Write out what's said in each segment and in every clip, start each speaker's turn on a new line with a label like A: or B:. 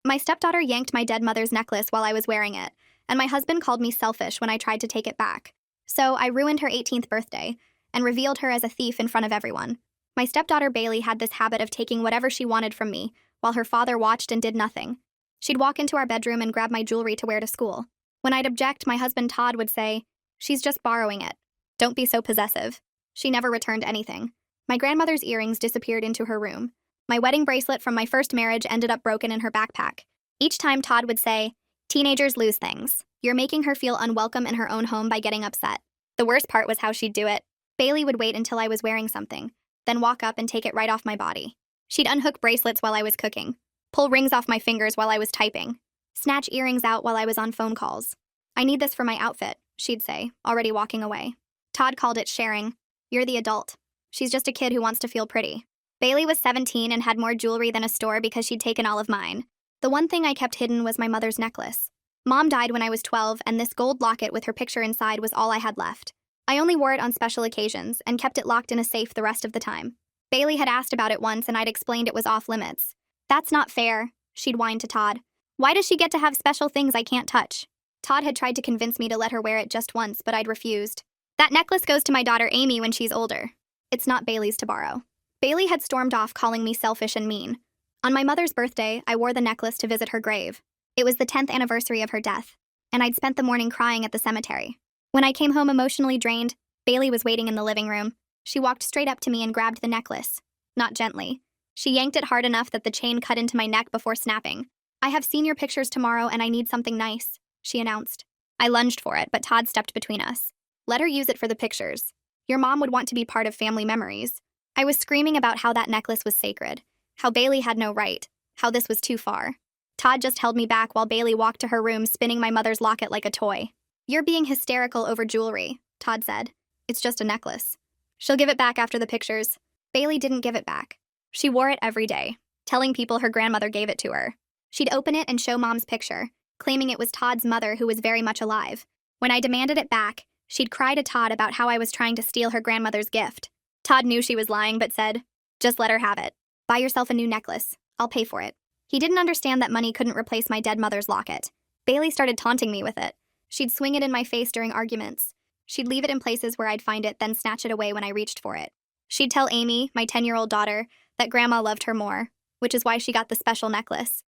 A: My stepdaughter yanked my dead mother's necklace while I was wearing it, and my husband called me selfish when I tried to take it back. So I ruined her 18th birthday and revealed her as a thief in front of everyone. My stepdaughter Bailey had this habit of taking whatever she wanted from me while her father watched and did nothing. She'd walk into our bedroom and grab my jewelry to wear to school. When I'd object, my husband Todd would say, "She's just borrowing it. Don't be so possessive." She never returned anything. My grandmother's earrings disappeared into her room. My wedding bracelet from my first marriage ended up broken in her backpack. Each time Todd would say, "Teenagers lose things. You're making her feel unwelcome in her own home by getting upset." The worst part was how she'd do it. Bailey would wait until I was wearing something, then walk up and take it right off my body. She'd unhook bracelets while I was cooking, pull rings off my fingers while I was typing, snatch earrings out while I was on phone calls. "I need this for my outfit," she'd say, already walking away. Todd called it sharing. "You're the adult. She's just a kid who wants to feel pretty." Bailey was 17 and had more jewelry than a store because she'd taken all of mine. The one thing I kept hidden was my mother's necklace. Mom died when I was 12, and this gold locket with her picture inside was all I had left. I only wore it on special occasions and kept it locked in a safe the rest of the time. Bailey had asked about it once and I'd explained it was off limits. "That's not fair," she'd whine to Todd. "Why does she get to have special things I can't touch?" Todd had tried to convince me to let her wear it just once, but I'd refused. "That necklace goes to my daughter Amy when she's older. It's not Bailey's to borrow." Bailey had stormed off calling me selfish and mean. On my mother's birthday, I wore the necklace to visit her grave. It was the 10th anniversary of her death, and I'd spent the morning crying at the cemetery. When I came home emotionally drained, Bailey was waiting in the living room. She walked straight up to me and grabbed the necklace. Not gently. She yanked it hard enough that the chain cut into my neck before snapping. "I have seen your pictures tomorrow and I need something nice," she announced. I lunged for it, but Todd stepped between us. "Let her use it for the pictures. Your mom would want to be part of family memories." I was screaming about how that necklace was sacred, how Bailey had no right, how this was too far. Todd just held me back while Bailey walked to her room spinning my mother's locket like a toy. "You're being hysterical over jewelry," Todd said. "It's just a necklace. She'll give it back after the pictures." Bailey didn't give it back. She wore it every day, telling people her grandmother gave it to her. She'd open it and show Mom's picture, claiming it was Todd's mother who was very much alive. When I demanded it back, she'd cry to Todd about how I was trying to steal her grandmother's gift. Todd knew she was lying but said, "Just let her have it. Buy yourself a new necklace. I'll pay for it." He didn't understand that money couldn't replace my dead mother's locket. Bailey started taunting me with it. She'd swing it in my face during arguments. She'd leave it in places where I'd find it, then snatch it away when I reached for it. She'd tell Amy, my 10-year-old daughter, that Grandma loved her more, which is why she got the special necklace.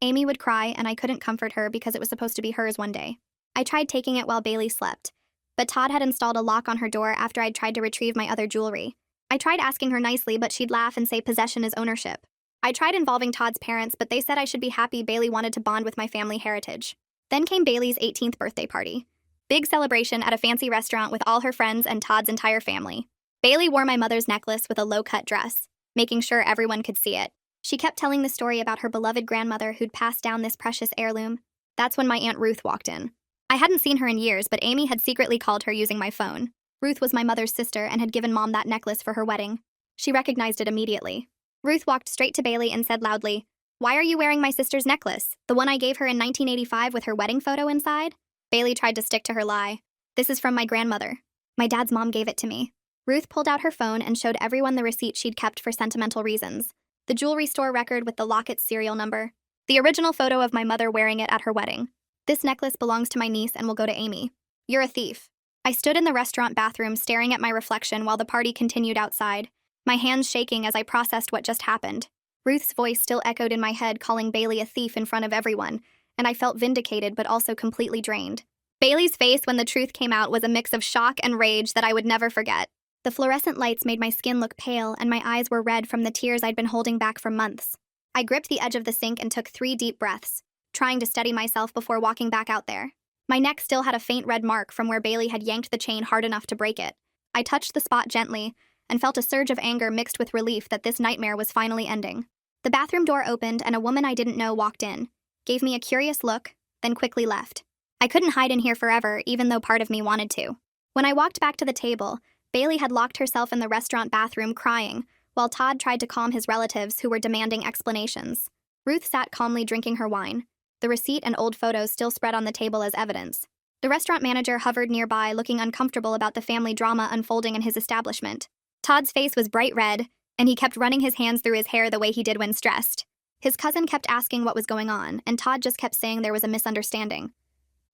A: Amy would cry, and I couldn't comfort her because it was supposed to be hers one day. I tried taking it while Bailey slept, but Todd had installed a lock on her door after I'd tried to retrieve my other jewelry. I tried asking her nicely, but she'd laugh and say possession is ownership. I tried involving Todd's parents, but they said I should be happy Bailey wanted to bond with my family heritage. Then came Bailey's 18th birthday party. Big celebration at a fancy restaurant with all her friends and Todd's entire family. Bailey wore my mother's necklace with a low-cut dress, making sure everyone could see it. She kept telling the story about her beloved grandmother who'd passed down this precious heirloom. That's when my Aunt Ruth walked in. I hadn't seen her in years, but Amy had secretly called her using my phone. Ruth was my mother's sister and had given Mom that necklace for her wedding. She recognized it immediately. Ruth walked straight to Bailey and said loudly, "Why are you wearing my sister's necklace? The one I gave her in 1985 with her wedding photo inside?" Bailey tried to stick to her lie. "This is from my grandmother. My dad's mom gave it to me." Ruth pulled out her phone and showed everyone the receipt she'd kept for sentimental reasons. The jewelry store record with the locket's serial number. The original photo of my mother wearing it at her wedding. "This necklace belongs to my niece and will go to Amy. You're a thief." I stood in the restaurant bathroom staring at my reflection while the party continued outside, my hands shaking as I processed what just happened. Ruth's voice still echoed in my head calling Bailey a thief in front of everyone, and I felt vindicated but also completely drained. Bailey's face when the truth came out was a mix of shock and rage that I would never forget. The fluorescent lights made my skin look pale and my eyes were red from the tears I'd been holding back for months. I gripped the edge of the sink and took 3 deep breaths, trying to steady myself before walking back out there. My neck still had a faint red mark from where Bailey had yanked the chain hard enough to break it. I touched the spot gently and felt a surge of anger mixed with relief that this nightmare was finally ending. The bathroom door opened and a woman I didn't know walked in, gave me a curious look, then quickly left. I couldn't hide in here forever, even though part of me wanted to. When I walked back to the table, Bailey had locked herself in the restaurant bathroom crying, while Todd tried to calm his relatives who were demanding explanations. Ruth sat calmly drinking her wine. The receipt and old photos still spread on the table as evidence. The restaurant manager hovered nearby, looking uncomfortable about the family drama unfolding in his establishment. Todd's face was bright red, and he kept running his hands through his hair the way he did when stressed. His cousin kept asking what was going on, and Todd just kept saying there was a misunderstanding.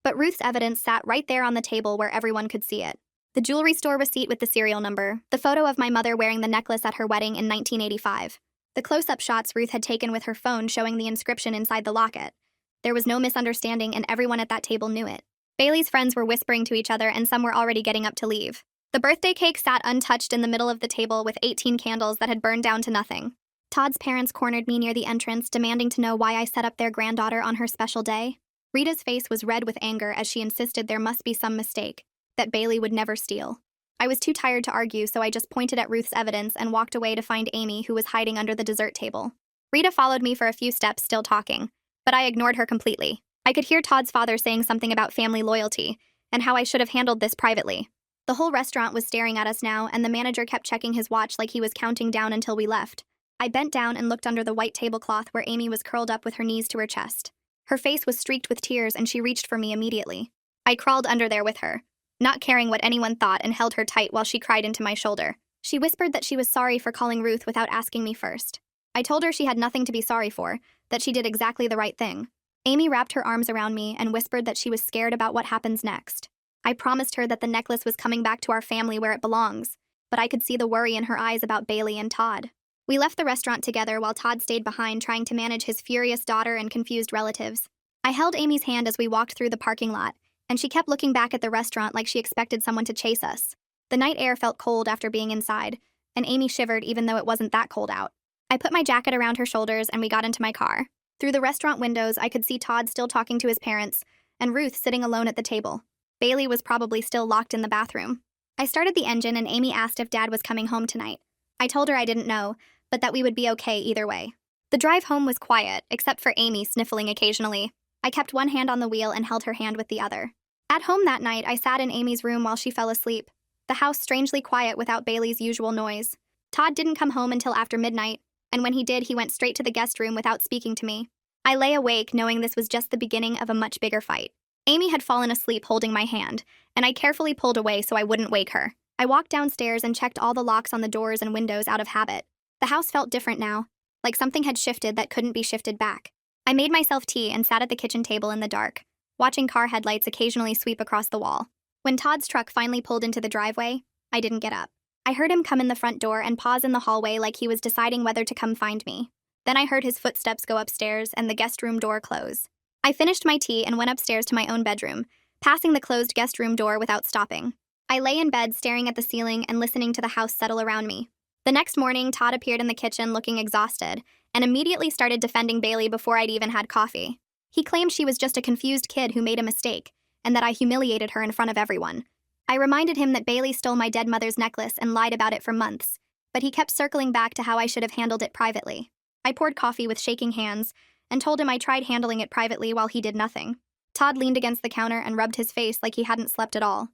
A: But Ruth's evidence sat right there on the table where everyone could see it. The jewelry store receipt with the serial number, the photo of my mother wearing the necklace at her wedding in 1985, the close-up shots Ruth had taken with her phone showing the inscription inside the locket. There was no misunderstanding, and everyone at that table knew it. Bailey's friends were whispering to each other, and some were already getting up to leave. The birthday cake sat untouched in the middle of the table with 18 candles that had burned down to nothing. Todd's parents cornered me near the entrance, demanding to know why I set up their granddaughter on her special day. Rita's face was red with anger as she insisted there must be some mistake, that Bailey would never steal. I was too tired to argue, so I just pointed at Ruth's evidence and walked away to find Amy, who was hiding under the dessert table. Rita followed me for a few steps, still talking, but I ignored her completely. I could hear Todd's father saying something about family loyalty, and how I should have handled this privately. The whole restaurant was staring at us now, and the manager kept checking his watch like he was counting down until we left. I bent down and looked under the white tablecloth where Amy was curled up with her knees to her chest. Her face was streaked with tears, and she reached for me immediately. I crawled under there with her, not caring what anyone thought, and held her tight while she cried into my shoulder. She whispered that she was sorry for calling Ruth without asking me first. I told her she had nothing to be sorry for, that she did exactly the right thing. Amy wrapped her arms around me and whispered that she was scared about what happens next. I promised her that the necklace was coming back to our family where it belongs, but I could see the worry in her eyes about Bailey and Todd. We left the restaurant together while Todd stayed behind trying to manage his furious daughter and confused relatives. I held Amy's hand as we walked through the parking lot, and she kept looking back at the restaurant like she expected someone to chase us. The night air felt cold after being inside, and Amy shivered even though it wasn't that cold out. I put my jacket around her shoulders and we got into my car. Through the restaurant windows, I could see Todd still talking to his parents, and Ruth sitting alone at the table. Bailey was probably still locked in the bathroom. I started the engine and Amy asked if Dad was coming home tonight. I told her I didn't know, but that we would be okay either way. The drive home was quiet, except for Amy sniffling occasionally. I kept one hand on the wheel and held her hand with the other. At home that night, I sat in Amy's room while she fell asleep, the house strangely quiet without Bailey's usual noise. Todd didn't come home until after midnight, and when he did, he went straight to the guest room without speaking to me. I lay awake knowing this was just the beginning of a much bigger fight. Amy had fallen asleep holding my hand, and I carefully pulled away so I wouldn't wake her. I walked downstairs and checked all the locks on the doors and windows out of habit. The house felt different now, like something had shifted that couldn't be shifted back. I made myself tea and sat at the kitchen table in the dark, watching car headlights occasionally sweep across the wall. When Todd's truck finally pulled into the driveway, I didn't get up. I heard him come in the front door and pause in the hallway like he was deciding whether to come find me. Then I heard his footsteps go upstairs and the guest room door close. I finished my tea and went upstairs to my own bedroom, passing the closed guest room door without stopping. I lay in bed staring at the ceiling and listening to the house settle around me. The next morning, Todd appeared in the kitchen looking exhausted and immediately started defending Bailey before I'd even had coffee. He claimed she was just a confused kid who made a mistake and that I humiliated her in front of everyone. I reminded him that Bailey stole my dead mother's necklace and lied about it for months, but he kept circling back to how I should have handled it privately. I poured coffee with shaking hands and told him I tried handling it privately while he did nothing. Todd leaned against the counter and rubbed his face like he hadn't slept at all.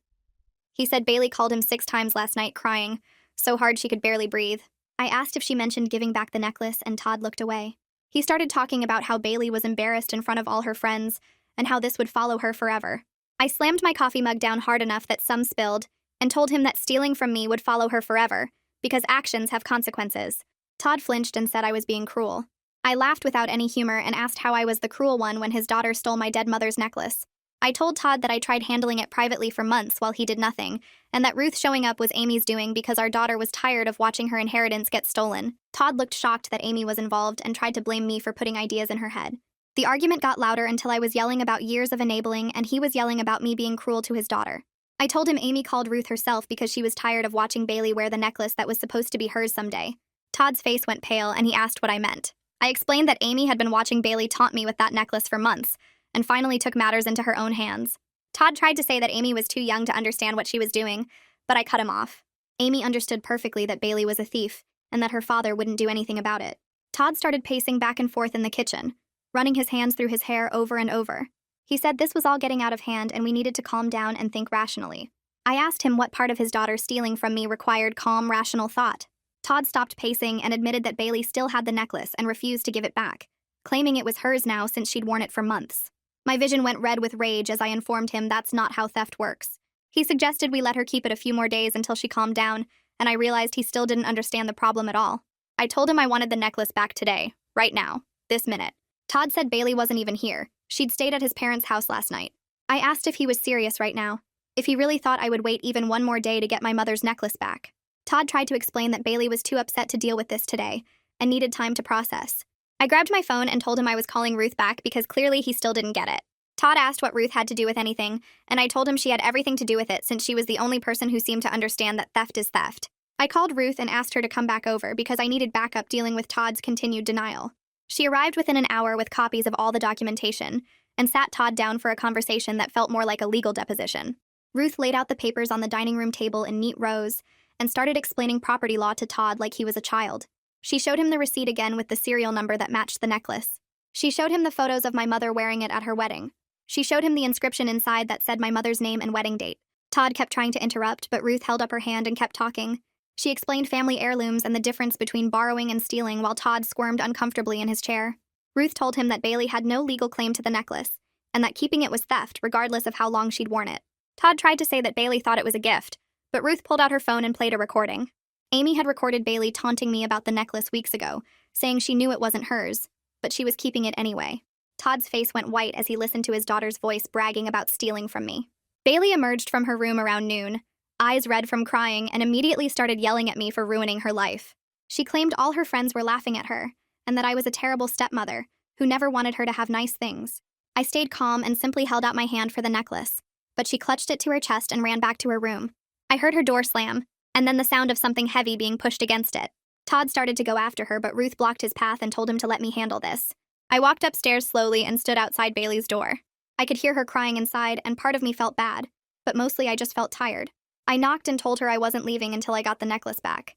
A: He said Bailey called him 6 times last night crying, so hard she could barely breathe. I asked if she mentioned giving back the necklace, and Todd looked away. He started talking about how Bailey was embarrassed in front of all her friends and how this would follow her forever. I slammed my coffee mug down hard enough that some spilled and told him that stealing from me would follow her forever because actions have consequences. Todd flinched and said I was being cruel. I laughed without any humor and asked how I was the cruel one when his daughter stole my dead mother's necklace. I told Todd that I tried handling it privately for months while he did nothing, and that Ruth showing up was Amy's doing because our daughter was tired of watching her inheritance get stolen. Todd looked shocked that Amy was involved and tried to blame me for putting ideas in her head. The argument got louder until I was yelling about years of enabling and he was yelling about me being cruel to his daughter. I told him Amy called Ruth herself because she was tired of watching Bailey wear the necklace that was supposed to be hers someday. Todd's face went pale and he asked what I meant. I explained that Amy had been watching Bailey taunt me with that necklace for months, and finally took matters into her own hands. Todd tried to say that Amy was too young to understand what she was doing, but I cut him off. Amy understood perfectly that Bailey was a thief, and that her father wouldn't do anything about it. Todd started pacing back and forth in the kitchen, running his hands through his hair over and over. He said this was all getting out of hand and we needed to calm down and think rationally. I asked him what part of his daughter stealing from me required calm, rational thought. Todd stopped pacing and admitted that Bailey still had the necklace and refused to give it back, claiming it was hers now since she'd worn it for months. My vision went red with rage as I informed him that's not how theft works. He suggested we let her keep it a few more days until she calmed down, and I realized he still didn't understand the problem at all. I told him I wanted the necklace back today, right now, this minute. Todd said Bailey wasn't even here. She'd stayed at his parents' house last night. I asked if he was serious right now, if he really thought I would wait even one more day to get my mother's necklace back. Todd tried to explain that Bailey was too upset to deal with this today and needed time to process. I grabbed my phone and told him I was calling Ruth back because clearly he still didn't get it. Todd asked what Ruth had to do with anything, and I told him she had everything to do with it since she was the only person who seemed to understand that theft is theft. I called Ruth and asked her to come back over because I needed backup dealing with Todd's continued denial. She arrived within an hour with copies of all the documentation and sat Todd down for a conversation that felt more like a legal deposition. Ruth laid out the papers on the dining room table in neat rows and started explaining property law to Todd like he was a child. She showed him the receipt again with the serial number that matched the necklace. She showed him the photos of my mother wearing it at her wedding. She showed him the inscription inside that said my mother's name and wedding date. Todd kept trying to interrupt, but Ruth held up her hand and kept talking. She explained family heirlooms and the difference between borrowing and stealing while Todd squirmed uncomfortably in his chair. Ruth told him that Bailey had no legal claim to the necklace and that keeping it was theft regardless of how long she'd worn it. Todd tried to say that Bailey thought it was a gift, but Ruth pulled out her phone and played a recording. Amy had recorded Bailey taunting me about the necklace weeks ago, saying she knew it wasn't hers, but she was keeping it anyway. Todd's face went white as he listened to his daughter's voice bragging about stealing from me. Bailey emerged from her room around noon, eyes red from crying, and immediately started yelling at me for ruining her life. She claimed all her friends were laughing at her, and that I was a terrible stepmother who never wanted her to have nice things. I stayed calm and simply held out my hand for the necklace, but she clutched it to her chest and ran back to her room. I heard her door slam, and then the sound of something heavy being pushed against it. Todd started to go after her, but Ruth blocked his path and told him to let me handle this. I walked upstairs slowly and stood outside Bailey's door. I could hear her crying inside, and part of me felt bad, but mostly I just felt tired. I knocked and told her I wasn't leaving until I got the necklace back.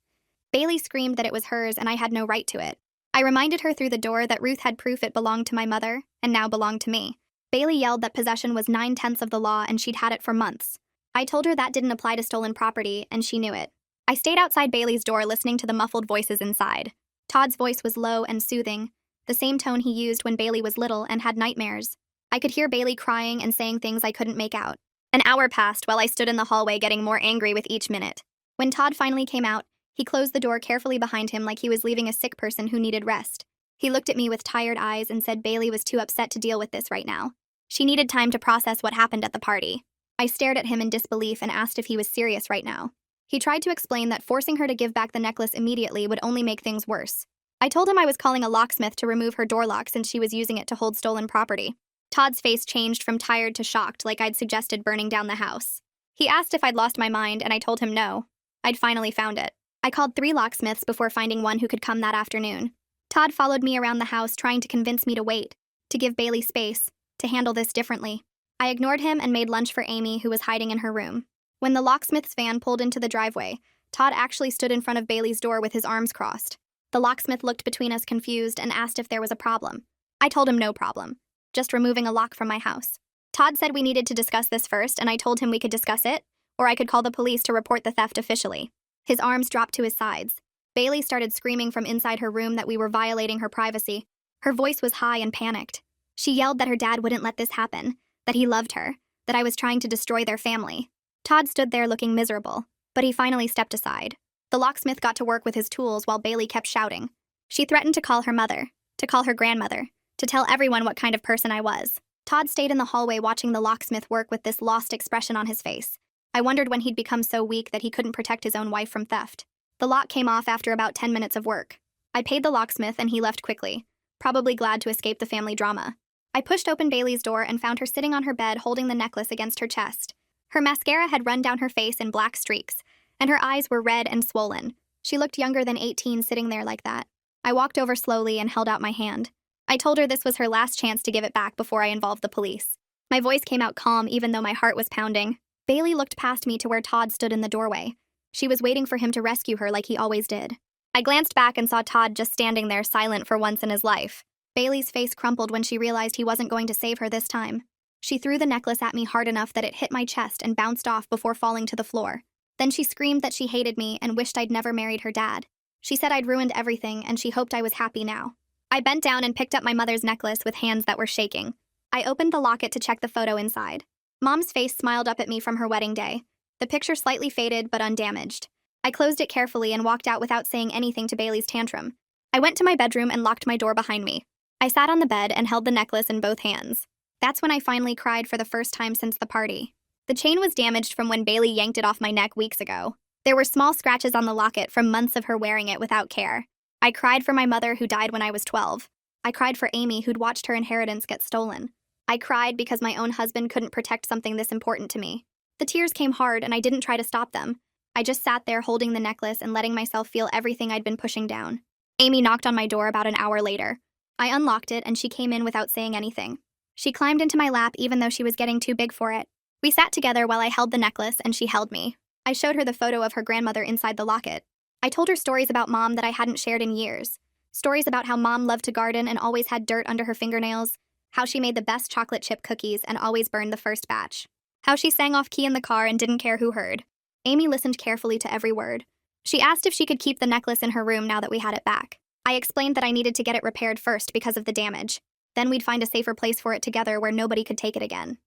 A: Bailey screamed that it was hers and I had no right to it. I reminded her through the door that Ruth had proof it belonged to my mother and now belonged to me. Bailey yelled that possession was 9/10 of the law and she'd had it for months. I told her that didn't apply to stolen property, and she knew it. I stayed outside Bailey's door listening to the muffled voices inside. Todd's voice was low and soothing, the same tone he used when Bailey was little and had nightmares. I could hear Bailey crying and saying things I couldn't make out. An hour passed while I stood in the hallway getting more angry with each minute. When Todd finally came out, he closed the door carefully behind him like he was leaving a sick person who needed rest. He looked at me with tired eyes and said Bailey was too upset to deal with this right now. She needed time to process what happened at the party. I stared at him in disbelief and asked if he was serious right now. He tried to explain that forcing her to give back the necklace immediately would only make things worse. I told him I was calling a locksmith to remove her door lock since she was using it to hold stolen property. Todd's face changed from tired to shocked, like I'd suggested burning down the house. He asked if I'd lost my mind, and I told him no. I'd finally found it. I called 3 locksmiths before finding one who could come that afternoon. Todd followed me around the house trying to convince me to wait, to give Bailey space, to handle this differently. I ignored him and made lunch for Amy, who was hiding in her room. When the locksmith's van pulled into the driveway, Todd actually stood in front of Bailey's door with his arms crossed. The locksmith looked between us confused and asked if there was a problem. I told him no problem, just removing a lock from my house. Todd said we needed to discuss this first, and I told him we could discuss it, or I could call the police to report the theft officially. His arms dropped to his sides. Bailey started screaming from inside her room that we were violating her privacy. Her voice was high and panicked. She yelled that her dad wouldn't let this happen, that he loved her, that I was trying to destroy their family. Todd stood there looking miserable, but he finally stepped aside. The locksmith got to work with his tools while Bailey kept shouting. She threatened to call her mother, to call her grandmother, to tell everyone what kind of person I was. Todd stayed in the hallway watching the locksmith work with this lost expression on his face. I wondered when he'd become so weak that he couldn't protect his own wife from theft. The lock came off after about 10 minutes of work. I paid the locksmith and he left quickly, probably glad to escape the family drama. I pushed open Bailey's door and found her sitting on her bed holding the necklace against her chest. Her mascara had run down her face in black streaks, and her eyes were red and swollen. She looked younger than 18 sitting there like that. I walked over slowly and held out my hand. I told her this was her last chance to give it back before I involved the police. My voice came out calm even though my heart was pounding. Bailey looked past me to where Todd stood in the doorway. She was waiting for him to rescue her like he always did. I glanced back and saw Todd just standing there silent for once in his life. Bailey's face crumpled when she realized he wasn't going to save her this time. She threw the necklace at me hard enough that it hit my chest and bounced off before falling to the floor. Then she screamed that she hated me and wished I'd never married her dad. She said I'd ruined everything and she hoped I was happy now. I bent down and picked up my mother's necklace with hands that were shaking. I opened the locket to check the photo inside. Mom's face smiled up at me from her wedding day, the picture slightly faded but undamaged. I closed it carefully and walked out without saying anything to Bailey's tantrum. I went to my bedroom and locked my door behind me. I sat on the bed and held the necklace in both hands. That's when I finally cried for the first time since the party. The chain was damaged from when Bailey yanked it off my neck weeks ago. There were small scratches on the locket from months of her wearing it without care. I cried for my mother who died when I was 12. I cried for Amy who'd watched her inheritance get stolen. I cried because my own husband couldn't protect something this important to me. The tears came hard and I didn't try to stop them. I just sat there holding the necklace and letting myself feel everything I'd been pushing down. Amy knocked on my door about an hour later. I unlocked it and she came in without saying anything. She climbed into my lap even though she was getting too big for it. We sat together while I held the necklace and she held me. I showed her the photo of her grandmother inside the locket. I told her stories about Mom that I hadn't shared in years. Stories about how Mom loved to garden and always had dirt under her fingernails, how she made the best chocolate chip cookies and always burned the first batch, how she sang off-key in the car and didn't care who heard. Amy listened carefully to every word. She asked if she could keep the necklace in her room now that we had it back. I explained that I needed to get it repaired first because of the damage. Then we'd find a safer place for it together where nobody could take it again.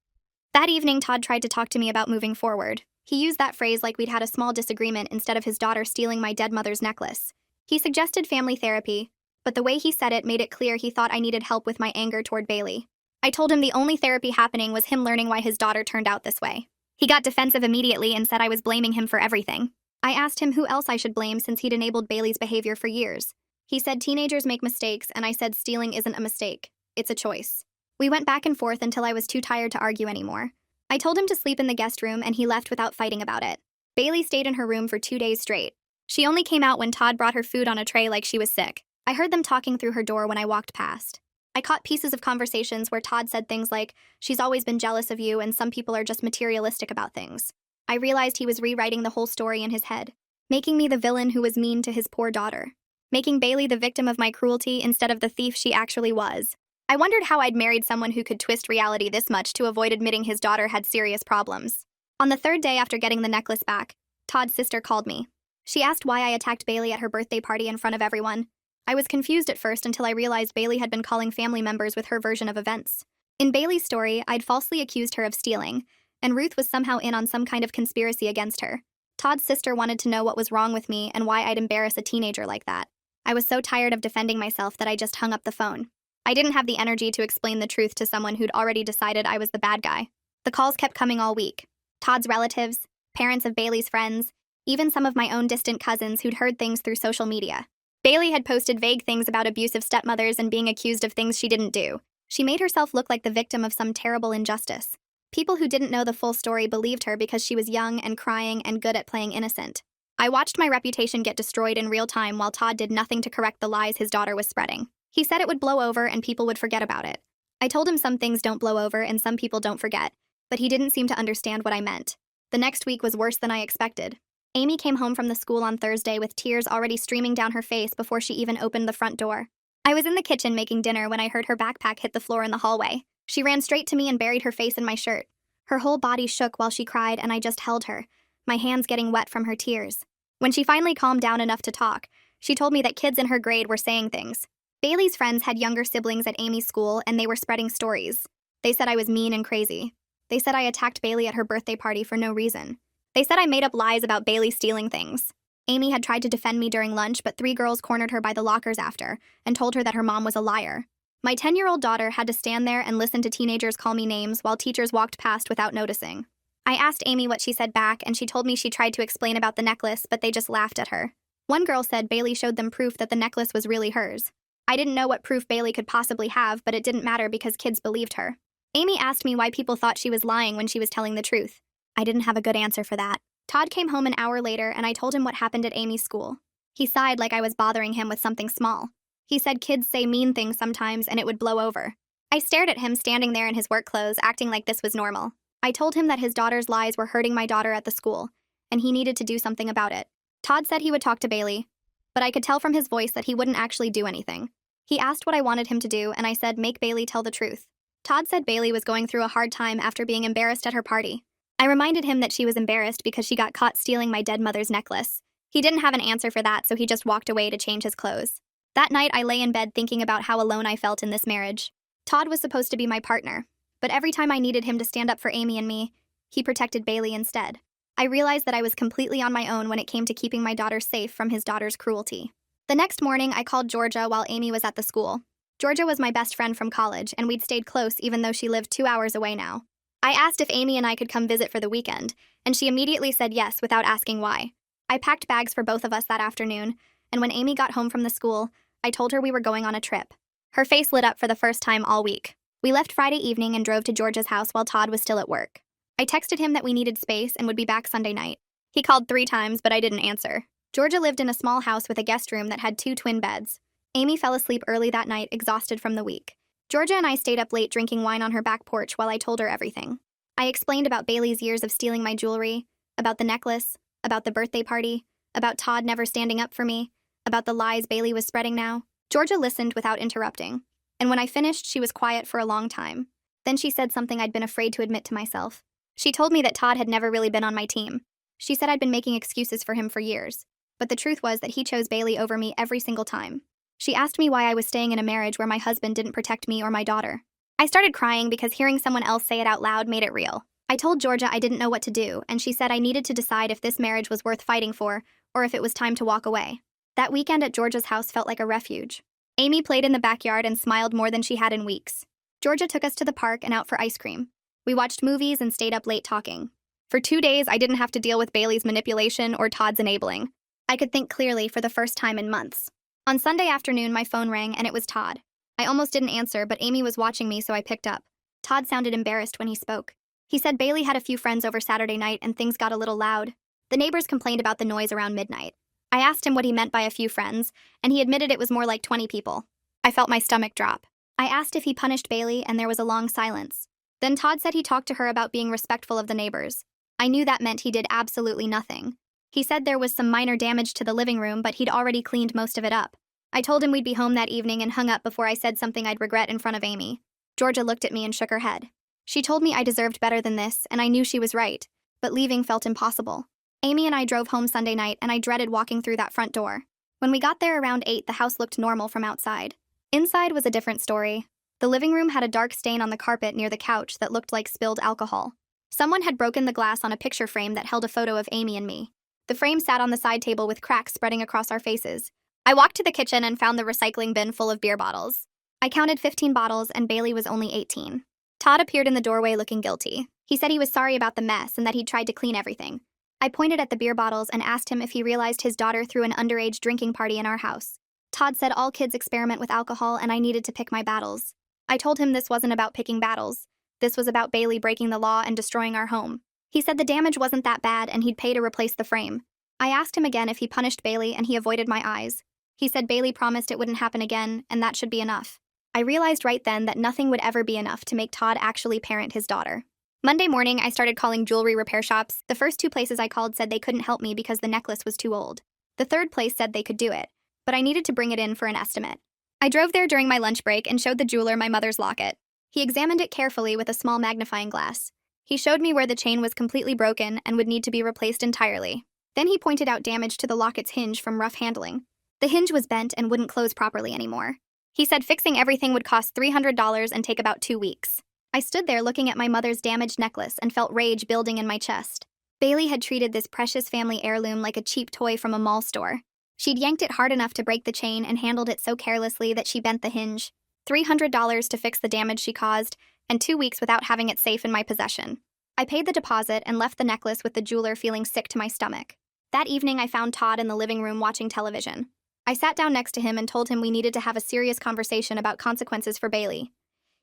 A: That evening, Todd tried to talk to me about moving forward. He used that phrase like we'd had a small disagreement instead of his daughter stealing my dead mother's necklace. He suggested family therapy, but the way he said it made it clear he thought I needed help with my anger toward Bailey. I told him the only therapy happening was him learning why his daughter turned out this way. He got defensive immediately and said I was blaming him for everything. I asked him who else I should blame since he'd enabled Bailey's behavior for years. He said teenagers make mistakes, and I said stealing isn't a mistake. It's a choice. We went back and forth until I was too tired to argue anymore. I told him to sleep in the guest room and he left without fighting about it. Bailey stayed in her room for 2 days straight. She only came out when Todd brought her food on a tray like she was sick. I heard them talking through her door when I walked past. I caught pieces of conversations where Todd said things like, "She's always been jealous of you and some people are just materialistic about things." I realized he was rewriting the whole story in his head, making me the villain who was mean to his poor daughter, making Bailey the victim of my cruelty instead of the thief she actually was. I wondered how I'd married someone who could twist reality this much to avoid admitting his daughter had serious problems. On the third day after getting the necklace back, Todd's sister called me. She asked why I attacked Bailey at her birthday party in front of everyone. I was confused at first until I realized Bailey had been calling family members with her version of events. In Bailey's story, I'd falsely accused her of stealing, and Ruth was somehow in on some kind of conspiracy against her. Todd's sister wanted to know what was wrong with me and why I'd embarrass a teenager like that. I was so tired of defending myself that I just hung up the phone. I didn't have the energy to explain the truth to someone who'd already decided I was the bad guy. The calls kept coming all week. Todd's relatives, parents of Bailey's friends, even some of my own distant cousins who'd heard things through social media. Bailey had posted vague things about abusive stepmothers and being accused of things she didn't do. She made herself look like the victim of some terrible injustice. People who didn't know the full story believed her because she was young and crying and good at playing innocent. I watched my reputation get destroyed in real time while Todd did nothing to correct the lies his daughter was spreading. He said it would blow over and people would forget about it. I told him some things don't blow over and some people don't forget, but he didn't seem to understand what I meant. The next week was worse than I expected. Amy came home from the school on Thursday with tears already streaming down her face before she even opened the front door. I was in the kitchen making dinner when I heard her backpack hit the floor in the hallway. She ran straight to me and buried her face in my shirt. Her whole body shook while she cried and I just held her, my hands getting wet from her tears. When she finally calmed down enough to talk, she told me that kids in her grade were saying things. Bailey's friends had younger siblings at Amy's school and they were spreading stories. They said I was mean and crazy. They said I attacked Bailey at her birthday party for no reason. They said I made up lies about Bailey stealing things. Amy had tried to defend me during lunch, but 3 girls cornered her by the lockers after and told her that her mom was a liar. My 10-year-old daughter had to stand there and listen to teenagers call me names while teachers walked past without noticing. I asked Amy what she said back and she told me she tried to explain about the necklace, but they just laughed at her. One girl said Bailey showed them proof that the necklace was really hers. I didn't know what proof Bailey could possibly have, but it didn't matter because kids believed her. Amy asked me why people thought she was lying when she was telling the truth. I didn't have a good answer for that. Todd came home an hour later and I told him what happened at Amy's school. He sighed like I was bothering him with something small. He said kids say mean things sometimes and it would blow over. I stared at him standing there in his work clothes, acting like this was normal. I told him that his daughter's lies were hurting my daughter at the school, and he needed to do something about it. Todd said he would talk to Bailey, but I could tell from his voice that he wouldn't actually do anything. He asked what I wanted him to do, and I said make Bailey tell the truth. Todd said Bailey was going through a hard time after being embarrassed at her party. I reminded him that she was embarrassed because she got caught stealing my dead mother's necklace. He didn't have an answer for that, so he just walked away to change his clothes. That night, I lay in bed thinking about how alone I felt in this marriage. Todd was supposed to be my partner, but every time I needed him to stand up for Amy and me, he protected Bailey instead. I realized that I was completely on my own when it came to keeping my daughter safe from his daughter's cruelty. The next morning, I called Georgia while Amy was at the school. Georgia was my best friend from college, and we'd stayed close even though she lived 2 hours away now. I asked if Amy and I could come visit for the weekend, and she immediately said yes without asking why. I packed bags for both of us that afternoon, and when Amy got home from the school, I told her we were going on a trip. Her face lit up for the first time all week. We left Friday evening and drove to Georgia's house while Todd was still at work. I texted him that we needed space and would be back Sunday night. He called 3 times, but I didn't answer. Georgia lived in a small house with a guest room that had 2 twin beds. Amy fell asleep early that night, exhausted from the week. Georgia and I stayed up late drinking wine on her back porch while I told her everything. I explained about Bailey's years of stealing my jewelry, about the necklace, about the birthday party, about Todd never standing up for me, about the lies Bailey was spreading now. Georgia listened without interrupting, and when I finished, she was quiet for a long time. Then she said something I'd been afraid to admit to myself. She told me that Todd had never really been on my team. She said I'd been making excuses for him for years, but the truth was that he chose Bailey over me every single time. She asked me why I was staying in a marriage where my husband didn't protect me or my daughter. I started crying because hearing someone else say it out loud made it real. I told Georgia I didn't know what to do, and she said I needed to decide if this marriage was worth fighting for or if it was time to walk away. That weekend at Georgia's house felt like a refuge. Amy played in the backyard and smiled more than she had in weeks. Georgia took us to the park and out for ice cream. We watched movies and stayed up late talking. For 2 days, I didn't have to deal with Bailey's manipulation or Todd's enabling. I could think clearly for the first time in months. On Sunday afternoon, my phone rang and it was Todd. I almost didn't answer, but Amy was watching me, so I picked up. Todd sounded embarrassed when he spoke. He said Bailey had a few friends over Saturday night and things got a little loud. The neighbors complained about the noise around midnight. I asked him what he meant by a few friends, and he admitted it was more like 20 people. I felt my stomach drop. I asked if he punished Bailey, and there was a long silence. Then Todd said he talked to her about being respectful of the neighbors. I knew that meant he did absolutely nothing. He said there was some minor damage to the living room, but he'd already cleaned most of it up. I told him we'd be home that evening and hung up before I said something I'd regret in front of Amy. Georgia looked at me and shook her head. She told me I deserved better than this, and I knew she was right, but leaving felt impossible. Amy and I drove home Sunday night, and I dreaded walking through that front door. When we got there around 8, the house looked normal from outside. Inside was a different story. The living room had a dark stain on the carpet near the couch that looked like spilled alcohol. Someone had broken the glass on a picture frame that held a photo of Amy and me. The frame sat on the side table with cracks spreading across our faces. I walked to the kitchen and found the recycling bin full of beer bottles. I counted 15 bottles, and Bailey was only 18. Todd appeared in the doorway looking guilty. He said he was sorry about the mess and that he'd tried to clean everything. I pointed at the beer bottles and asked him if he realized his daughter threw an underage drinking party in our house. Todd said all kids experiment with alcohol and I needed to pick my battles. I told him this wasn't about picking battles. This was about Bailey breaking the law and destroying our home. He said the damage wasn't that bad and he'd pay to replace the frame. I asked him again if he punished Bailey, and he avoided my eyes. He said Bailey promised it wouldn't happen again, and that should be enough. I realized right then that nothing would ever be enough to make Todd actually parent his daughter. Monday morning, I started calling jewelry repair shops. The first 2 places I called said they couldn't help me because the necklace was too old. The third place said they could do it, but I needed to bring it in for an estimate. I drove there during my lunch break and showed the jeweler my mother's locket. He examined it carefully with a small magnifying glass. He showed me where the chain was completely broken and would need to be replaced entirely. Then he pointed out damage to the locket's hinge from rough handling. The hinge was bent and wouldn't close properly anymore. He said fixing everything would cost $300 and take about 2 weeks. I stood there looking at my mother's damaged necklace and felt rage building in my chest. Bailey had treated this precious family heirloom like a cheap toy from a mall store. She'd yanked it hard enough to break the chain and handled it so carelessly that she bent the hinge. $300 to fix the damage she caused, and 2 weeks without having it safe in my possession. I paid the deposit and left the necklace with the jeweler feeling sick to my stomach. That evening, I found Todd in the living room watching television. I sat down next to him and told him we needed to have a serious conversation about consequences for Bailey.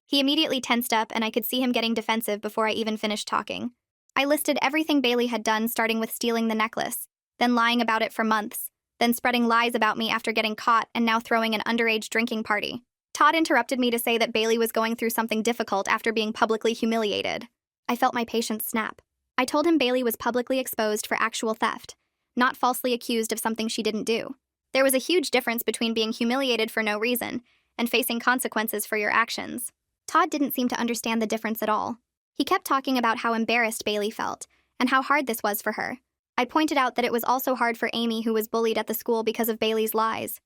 A: He immediately tensed up, and I could see him getting defensive before I even finished talking. I listed everything Bailey had done, starting with stealing the necklace, then lying about it for months, then spreading lies about me after getting caught, and now throwing an underage drinking party. Todd interrupted me to say that Bailey was going through something difficult after being publicly humiliated. I felt my patience snap. I told him Bailey was publicly exposed for actual theft, not falsely accused of something she didn't do. There was a huge difference between being humiliated for no reason and facing consequences for your actions. Todd didn't seem to understand the difference at all. He kept talking about how embarrassed Bailey felt and how hard this was for her. I pointed out that it was also hard for Amy, who was bullied at the school because of Bailey's lies.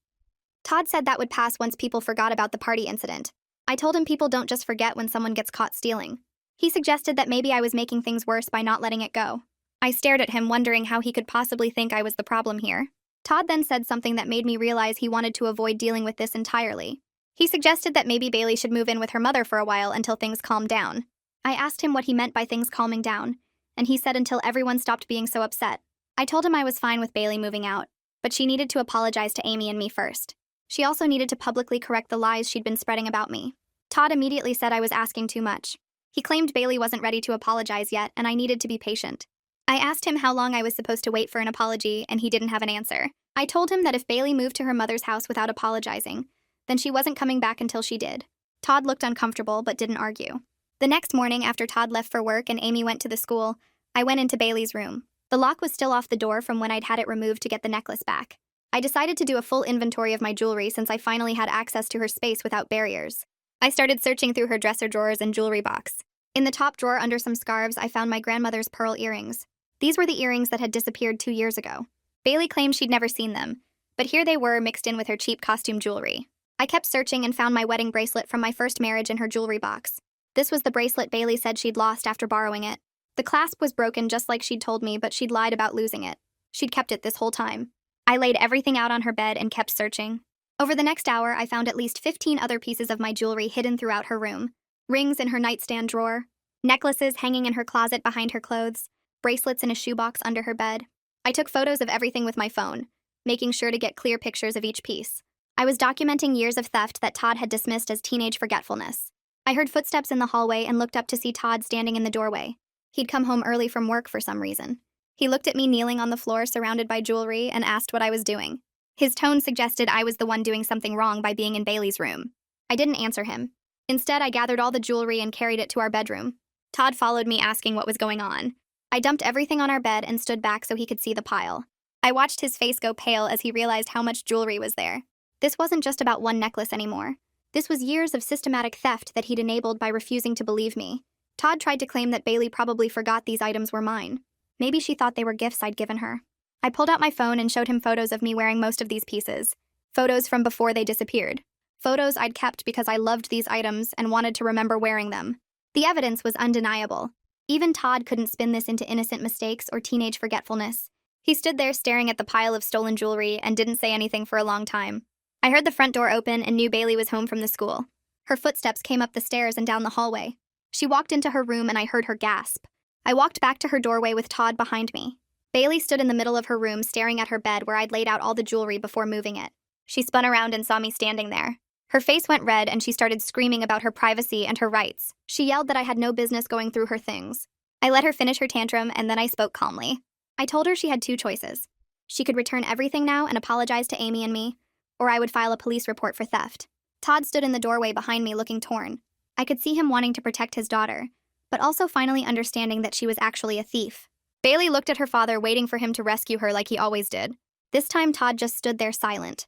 A: Todd said that would pass once people forgot about the party incident. I told him people don't just forget when someone gets caught stealing. He suggested that maybe I was making things worse by not letting it go. I stared at him, wondering how he could possibly think I was the problem here. Todd then said something that made me realize he wanted to avoid dealing with this entirely. He suggested that maybe Bailey should move in with her mother for a while until things calmed down. I asked him what he meant by things calming down, and he said until everyone stopped being so upset. I told him I was fine with Bailey moving out, but she needed to apologize to Amy and me first. She also needed to publicly correct the lies she'd been spreading about me. Todd immediately said I was asking too much. He claimed Bailey wasn't ready to apologize yet, and I needed to be patient. I asked him how long I was supposed to wait for an apology, and he didn't have an answer. I told him that if Bailey moved to her mother's house without apologizing, then she wasn't coming back until she did. Todd looked uncomfortable but didn't argue. The next morning, after Todd left for work and Amy went to the school, I went into Bailey's room. The lock was still off the door from when I'd had it removed to get the necklace back. I decided to do a full inventory of my jewelry since I finally had access to her space without barriers. I started searching through her dresser drawers and jewelry box. In the top drawer under some scarves, I found my grandmother's pearl earrings. These were the earrings that had disappeared 2 years ago. Bailey claimed she'd never seen them, but here they were mixed in with her cheap costume jewelry. I kept searching and found my wedding bracelet from my first marriage in her jewelry box. This was the bracelet Bailey said she'd lost after borrowing it. The clasp was broken just like she'd told me, but she'd lied about losing it. She'd kept it this whole time. I laid everything out on her bed and kept searching. Over the next hour, I found at least 15 other pieces of my jewelry hidden throughout her room. Rings in her nightstand drawer, necklaces hanging in her closet behind her clothes, bracelets in a shoebox under her bed. I took photos of everything with my phone, making sure to get clear pictures of each piece. I was documenting years of theft that Todd had dismissed as teenage forgetfulness. I heard footsteps in the hallway and looked up to see Todd standing in the doorway. He'd come home early from work for some reason. He looked at me kneeling on the floor surrounded by jewelry and asked what I was doing. His tone suggested I was the one doing something wrong by being in Bailey's room. I didn't answer him. Instead, I gathered all the jewelry and carried it to our bedroom. Todd followed me asking what was going on. I dumped everything on our bed and stood back so he could see the pile. I watched his face go pale as he realized how much jewelry was there. This wasn't just about one necklace anymore. This was years of systematic theft that he'd enabled by refusing to believe me. Todd tried to claim that Bailey probably forgot these items were mine. Maybe she thought they were gifts I'd given her. I pulled out my phone and showed him photos of me wearing most of these pieces. Photos from before they disappeared. Photos I'd kept because I loved these items and wanted to remember wearing them. The evidence was undeniable. Even Todd couldn't spin this into innocent mistakes or teenage forgetfulness. He stood there staring at the pile of stolen jewelry and didn't say anything for a long time. I heard the front door open and knew Bailey was home from the school. Her footsteps came up the stairs and down the hallway. She walked into her room and I heard her gasp. I walked back to her doorway with Todd behind me. Bailey stood in the middle of her room staring at her bed where I'd laid out all the jewelry before moving it. She spun around and saw me standing there. Her face went red and she started screaming about her privacy and her rights. She yelled that I had no business going through her things. I let her finish her tantrum and then I spoke calmly. I told her she had 2 choices. She could return everything now and apologize to Amy and me, or I would file a police report for theft. Todd stood in the doorway behind me looking torn. I could see him wanting to protect his daughter, but also finally understanding that she was actually a thief. Bailey looked at her father, waiting for him to rescue her like he always did. This time, Todd just stood there silent.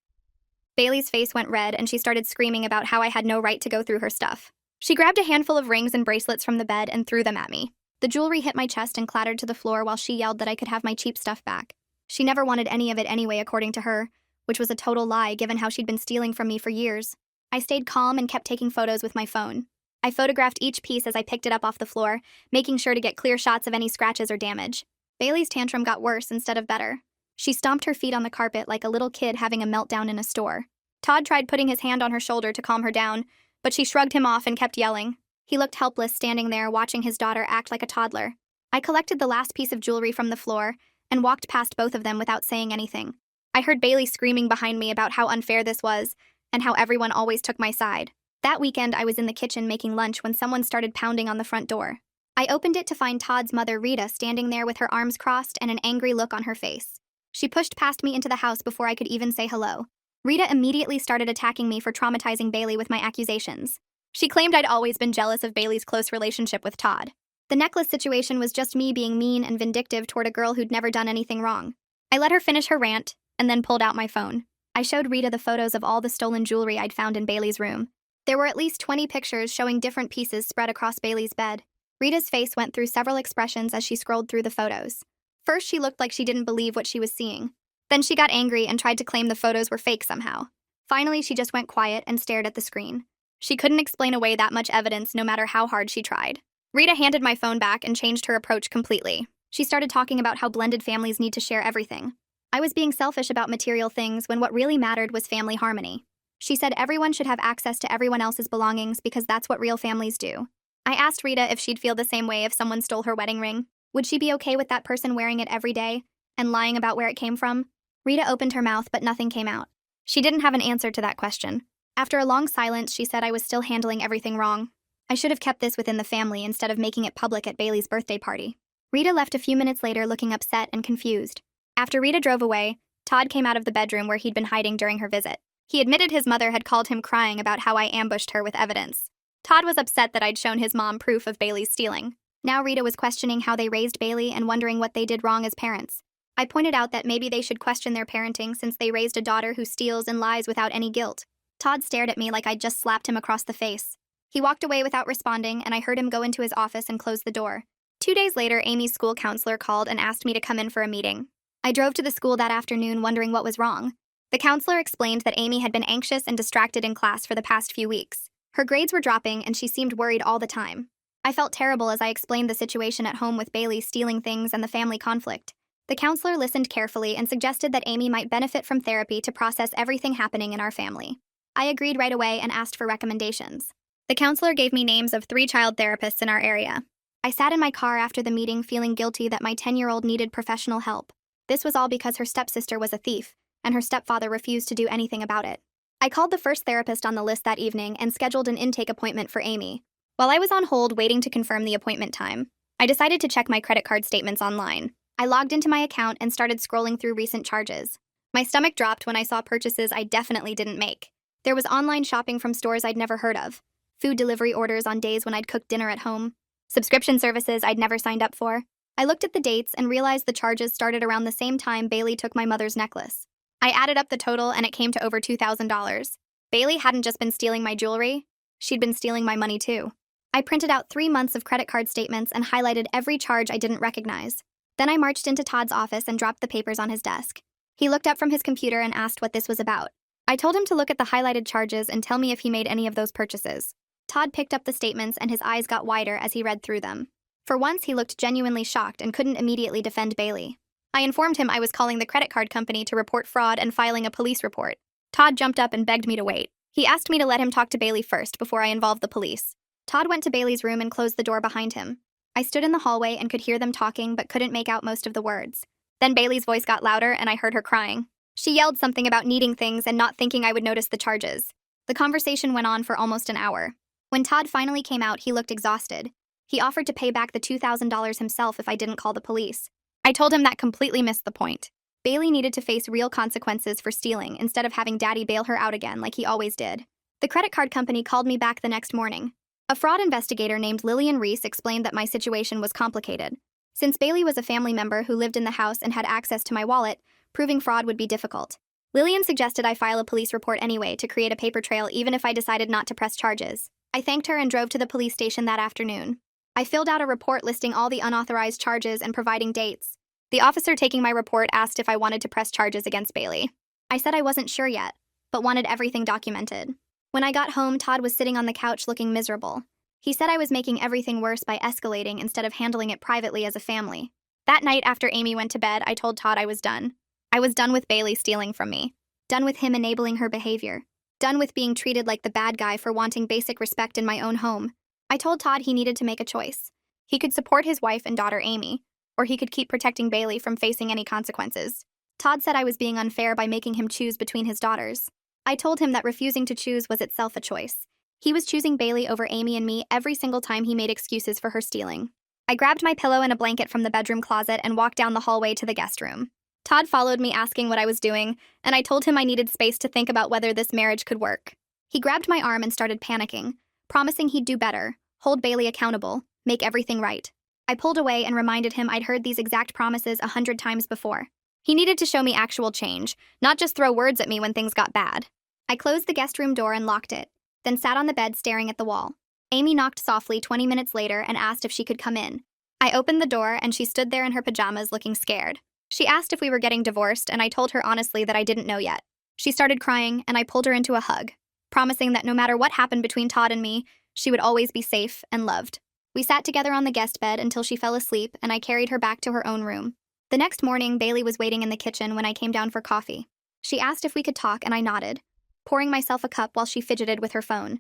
A: Bailey's face went red and she started screaming about how I had no right to go through her stuff. She grabbed a handful of rings and bracelets from the bed and threw them at me. The jewelry hit my chest and clattered to the floor while she yelled that I could have my cheap stuff back. She never wanted any of it anyway, according to her, which was a total lie given how she'd been stealing from me for years. I stayed calm and kept taking photos with my phone. I photographed each piece as I picked it up off the floor, making sure to get clear shots of any scratches or damage. Bailey's tantrum got worse instead of better. She stomped her feet on the carpet like a little kid having a meltdown in a store. Todd tried putting his hand on her shoulder to calm her down, but she shrugged him off and kept yelling. He looked helpless standing there watching his daughter act like a toddler. I collected the last piece of jewelry from the floor and walked past both of them without saying anything. I heard Bailey screaming behind me about how unfair this was and how everyone always took my side. That weekend, I was in the kitchen making lunch when someone started pounding on the front door. I opened it to find Todd's mother, Rita, standing there with her arms crossed and an angry look on her face. She pushed past me into the house before I could even say hello. Rita immediately started attacking me for traumatizing Bailey with my accusations. She claimed I'd always been jealous of Bailey's close relationship with Todd. The necklace situation was just me being mean and vindictive toward a girl who'd never done anything wrong. I let her finish her rant and then pulled out my phone. I showed Rita the photos of all the stolen jewelry I'd found in Bailey's room. There were at least 20 pictures showing different pieces spread across Bailey's bed. Rita's face went through several expressions as she scrolled through the photos. First, she looked like she didn't believe what she was seeing. Then she got angry and tried to claim the photos were fake somehow. Finally, she just went quiet and stared at the screen. She couldn't explain away that much evidence no matter how hard she tried. Rita handed my phone back and changed her approach completely. She started talking about how blended families need to share everything. I was being selfish about material things when what really mattered was family harmony. She said everyone should have access to everyone else's belongings because that's what real families do. I asked Rita if she'd feel the same way if someone stole her wedding ring. Would she be okay with that person wearing it every day and lying about where it came from? Rita opened her mouth, but nothing came out. She didn't have an answer to that question. After a long silence, she said I was still handling everything wrong. I should have kept this within the family instead of making it public at Bailey's birthday party. Rita left a few minutes later looking upset and confused. After Rita drove away, Todd came out of the bedroom where he'd been hiding during her visit. He admitted his mother had called him crying about how I ambushed her with evidence. Todd was upset that I'd shown his mom proof of Bailey's stealing. Now Rita was questioning how they raised Bailey and wondering what they did wrong as parents. I pointed out that maybe they should question their parenting since they raised a daughter who steals and lies without any guilt. Todd stared at me like I'd just slapped him across the face. He walked away without responding, and I heard him go into his office and close the door. 2 days later, Amy's school counselor called and asked me to come in for a meeting. I drove to the school that afternoon wondering what was wrong. The counselor explained that Amy had been anxious and distracted in class for the past few weeks. Her grades were dropping, and she seemed worried all the time. I felt terrible as I explained the situation at home with Bailey stealing things and the family conflict. The counselor listened carefully and suggested that Amy might benefit from therapy to process everything happening in our family. I agreed right away and asked for recommendations. The counselor gave me names of 3 child therapists in our area. I sat in my car after the meeting feeling guilty that my 10-year-old needed professional help. This was all because her stepsister was a thief, and her stepfather refused to do anything about it. I called the first therapist on the list that evening and scheduled an intake appointment for Amy. While I was on hold waiting to confirm the appointment time, I decided to check my credit card statements online. I logged into my account and started scrolling through recent charges. My stomach dropped when I saw purchases I definitely didn't make. There was online shopping from stores I'd never heard of, food delivery orders on days when I'd cooked dinner at home, subscription services I'd never signed up for. I looked at the dates and realized the charges started around the same time Bailey took my mother's necklace. I added up the total and it came to over $2,000. Bailey hadn't just been stealing my jewelry, she'd been stealing my money too. I printed out 3 months of credit card statements and highlighted every charge I didn't recognize. Then I marched into Todd's office and dropped the papers on his desk. He looked up from his computer and asked what this was about. I told him to look at the highlighted charges and tell me if he made any of those purchases. Todd picked up the statements and his eyes got wider as he read through them. For once, he looked genuinely shocked and couldn't immediately defend Bailey. I informed him I was calling the credit card company to report fraud and filing a police report. Todd jumped up and begged me to wait. He asked me to let him talk to Bailey first before I involved the police. Todd went to Bailey's room and closed the door behind him. I stood in the hallway and could hear them talking but couldn't make out most of the words. Then Bailey's voice got louder and I heard her crying. She yelled something about needing things and not thinking I would notice the charges. The conversation went on for almost an hour. When Todd finally came out, he looked exhausted. He offered to pay back the $2,000 himself if I didn't call the police. I told him that completely missed the point. Bailey needed to face real consequences for stealing instead of having Daddy bail her out again like he always did. The credit card company called me back the next morning. A fraud investigator named Lillian Reese explained that my situation was complicated. Since Bailey was a family member who lived in the house and had access to my wallet, proving fraud would be difficult. Lillian suggested I file a police report anyway to create a paper trail even if I decided not to press charges. I thanked her and drove to the police station that afternoon. I filled out a report listing all the unauthorized charges and providing dates. The officer taking my report asked if I wanted to press charges against Bailey. I said I wasn't sure yet, but wanted everything documented. When I got home, Todd was sitting on the couch looking miserable. He said I was making everything worse by escalating instead of handling it privately as a family. That night after Amy went to bed, I told Todd I was done. I was done with Bailey stealing from me. Done with him enabling her behavior. Done with being treated like the bad guy for wanting basic respect in my own home. I told Todd he needed to make a choice. He could support his wife and daughter Amy, or he could keep protecting Bailey from facing any consequences. Todd said I was being unfair by making him choose between his daughters. I told him that refusing to choose was itself a choice. He was choosing Bailey over Amy and me every single time he made excuses for her stealing. I grabbed my pillow and a blanket from the bedroom closet and walked down the hallway to the guest room. Todd followed me asking what I was doing, and I told him I needed space to think about whether this marriage could work. He grabbed my arm and started panicking, promising he'd do better, hold Bailey accountable, make everything right. I pulled away and reminded him I'd heard these exact promises 100 times before. He needed to show me actual change, not just throw words at me when things got bad. I closed the guest room door and locked it, then sat on the bed staring at the wall. Amy knocked softly 20 minutes later and asked if she could come in. I opened the door and she stood there in her pajamas looking scared. She asked if we were getting divorced and I told her honestly that I didn't know yet. She started crying and I pulled her into a hug, promising that no matter what happened between Todd and me, she would always be safe and loved. We sat together on the guest bed until she fell asleep and I carried her back to her own room. The next morning, Bailey was waiting in the kitchen when I came down for coffee. She asked if we could talk and I nodded. pouring myself a cup while she fidgeted with her phone.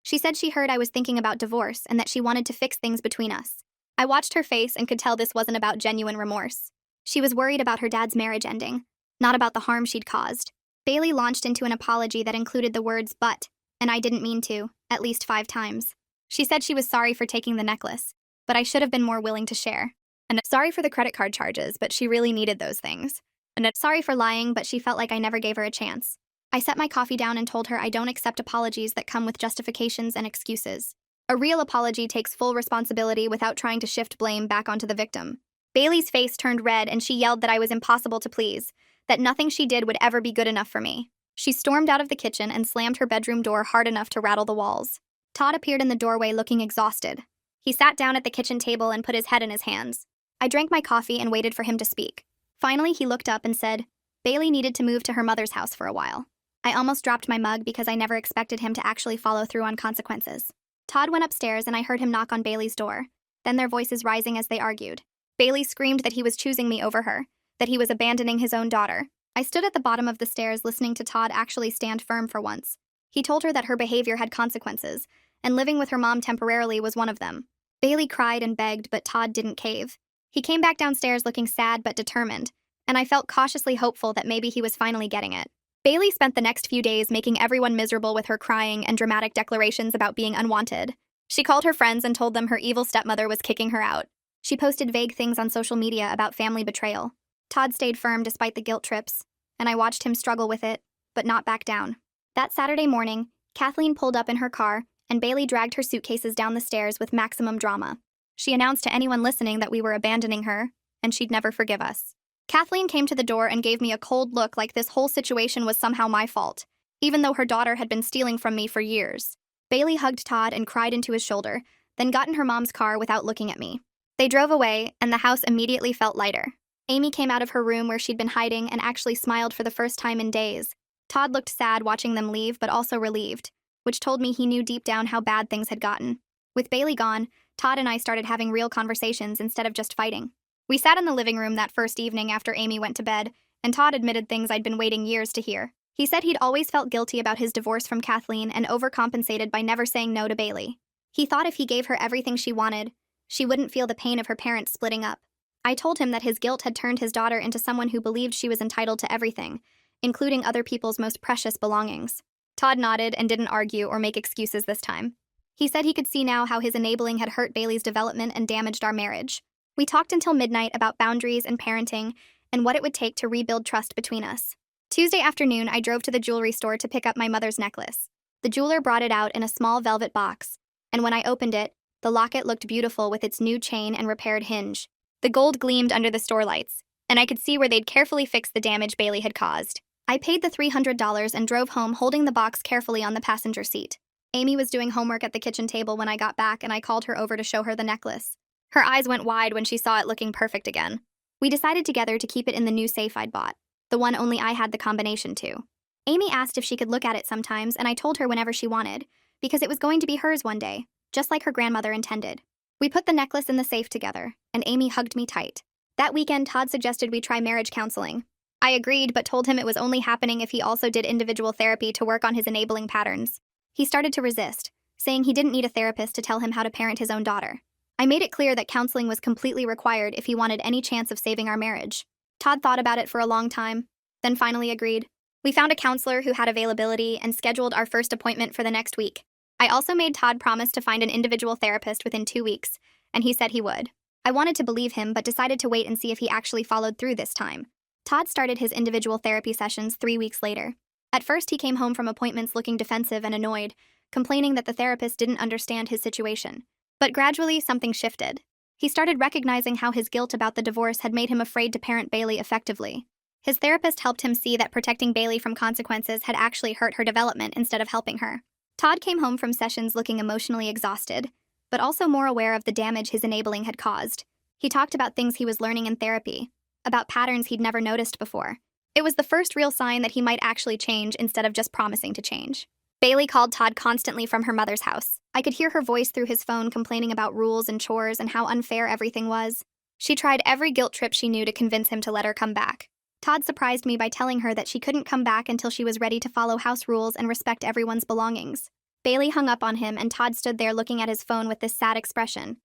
A: She said she heard I was thinking about divorce and that she wanted to fix things between us. I watched her face and could tell this wasn't about genuine remorse. She was worried about her dad's marriage ending, not about the harm she'd caused. Bailey launched into an apology that included the words "but," and I didn't mean to, at least 5 times. She said she was sorry for taking the necklace, but I should have been more willing to share. And sorry for the credit card charges, but she really needed those things. And sorry for lying, but she felt like I never gave her a chance. I set my coffee down and told her I don't accept apologies that come with justifications and excuses. A real apology takes full responsibility without trying to shift blame back onto the victim. Bailey's face turned red and she yelled that I was impossible to please, that nothing she did would ever be good enough for me. She stormed out of the kitchen and slammed her bedroom door hard enough to rattle the walls. Todd appeared in the doorway looking exhausted. He sat down at the kitchen table and put his head in his hands. I drank my coffee and waited for him to speak. Finally, he looked up and said, Bailey needed to move to her mother's house for a while. I almost dropped my mug because I never expected him to actually follow through on consequences. Todd went upstairs and I heard him knock on Bailey's door, then their voices rising as they argued. Bailey screamed that he was choosing me over her, that he was abandoning his own daughter. I stood at the bottom of the stairs listening to Todd actually stand firm for once. He told her that her behavior had consequences, and living with her mom temporarily was one of them. Bailey cried and begged, but Todd didn't cave. He came back downstairs looking sad but determined, and I felt cautiously hopeful that maybe he was finally getting it. Bailey spent the next few days making everyone miserable with her crying and dramatic declarations about being unwanted. She called her friends and told them her evil stepmother was kicking her out. She posted vague things on social media about family betrayal. Todd stayed firm despite the guilt trips, and I watched him struggle with it, but not back down. That Saturday morning, Kathleen pulled up in her car, and Bailey dragged her suitcases down the stairs with maximum drama. She announced to anyone listening that we were abandoning her, and she'd never forgive us. Kathleen came to the door and gave me a cold look like this whole situation was somehow my fault, even though her daughter had been stealing from me for years. Bailey hugged Todd and cried into his shoulder, then got in her mom's car without looking at me. They drove away, and the house immediately felt lighter. Amy came out of her room where she'd been hiding and actually smiled for the first time in days. Todd looked sad watching them leave, but also relieved, which told me he knew deep down how bad things had gotten. With Bailey gone, Todd and I started having real conversations instead of just fighting. We sat in the living room that first evening after Amy went to bed, and Todd admitted things I'd been waiting years to hear. He said he'd always felt guilty about his divorce from Kathleen and overcompensated by never saying no to Bailey. He thought if he gave her everything she wanted, she wouldn't feel the pain of her parents splitting up. I told him that his guilt had turned his daughter into someone who believed she was entitled to everything, including other people's most precious belongings. Todd nodded and didn't argue or make excuses this time. He said he could see now how his enabling had hurt Bailey's development and damaged our marriage. We talked until midnight about boundaries and parenting and what it would take to rebuild trust between us. Tuesday afternoon, I drove to the jewelry store to pick up my mother's necklace. The jeweler brought it out in a small velvet box, and when I opened it, the locket looked beautiful with its new chain and repaired hinge. The gold gleamed under the store lights, and I could see where they'd carefully fixed the damage Bailey had caused. I paid the $300 and drove home holding the box carefully on the passenger seat. Amy was doing homework at the kitchen table when I got back, and I called her over to show her the necklace. Her eyes went wide when she saw it looking perfect again. We decided together to keep it in the new safe I'd bought, the one only I had the combination to. Amy asked if she could look at it sometimes, and I told her whenever she wanted, because it was going to be hers one day, just like her grandmother intended. We put the necklace in the safe together, and Amy hugged me tight. That weekend, Todd suggested we try marriage counseling. I agreed, but told him it was only happening if he also did individual therapy to work on his enabling patterns. He started to resist, saying he didn't need a therapist to tell him how to parent his own daughter. I made it clear that counseling was completely required if he wanted any chance of saving our marriage. Todd thought about it for a long time, then finally agreed. We found a counselor who had availability and scheduled our first appointment for the next week. I also made Todd promise to find an individual therapist within 2 weeks, and he said he would. I wanted to believe him, but decided to wait and see if he actually followed through this time. Todd started his individual therapy sessions 3 weeks later. At first, he came home from appointments looking defensive and annoyed, complaining that the therapist didn't understand his situation. But gradually, something shifted. He started recognizing how his guilt about the divorce had made him afraid to parent Bailey effectively. His therapist helped him see that protecting Bailey from consequences had actually hurt her development instead of helping her. Todd came home from sessions looking emotionally exhausted, but also more aware of the damage his enabling had caused. He talked about things he was learning in therapy, about patterns he'd never noticed before. It was the first real sign that he might actually change instead of just promising to change. Bailey called Todd constantly from her mother's house. I could hear her voice through his phone complaining about rules and chores and how unfair everything was. She tried every guilt trip she knew to convince him to let her come back. Todd surprised me by telling her that she couldn't come back until she was ready to follow house rules and respect everyone's belongings. Bailey hung up on him, and Todd stood there looking at his phone with this sad expression.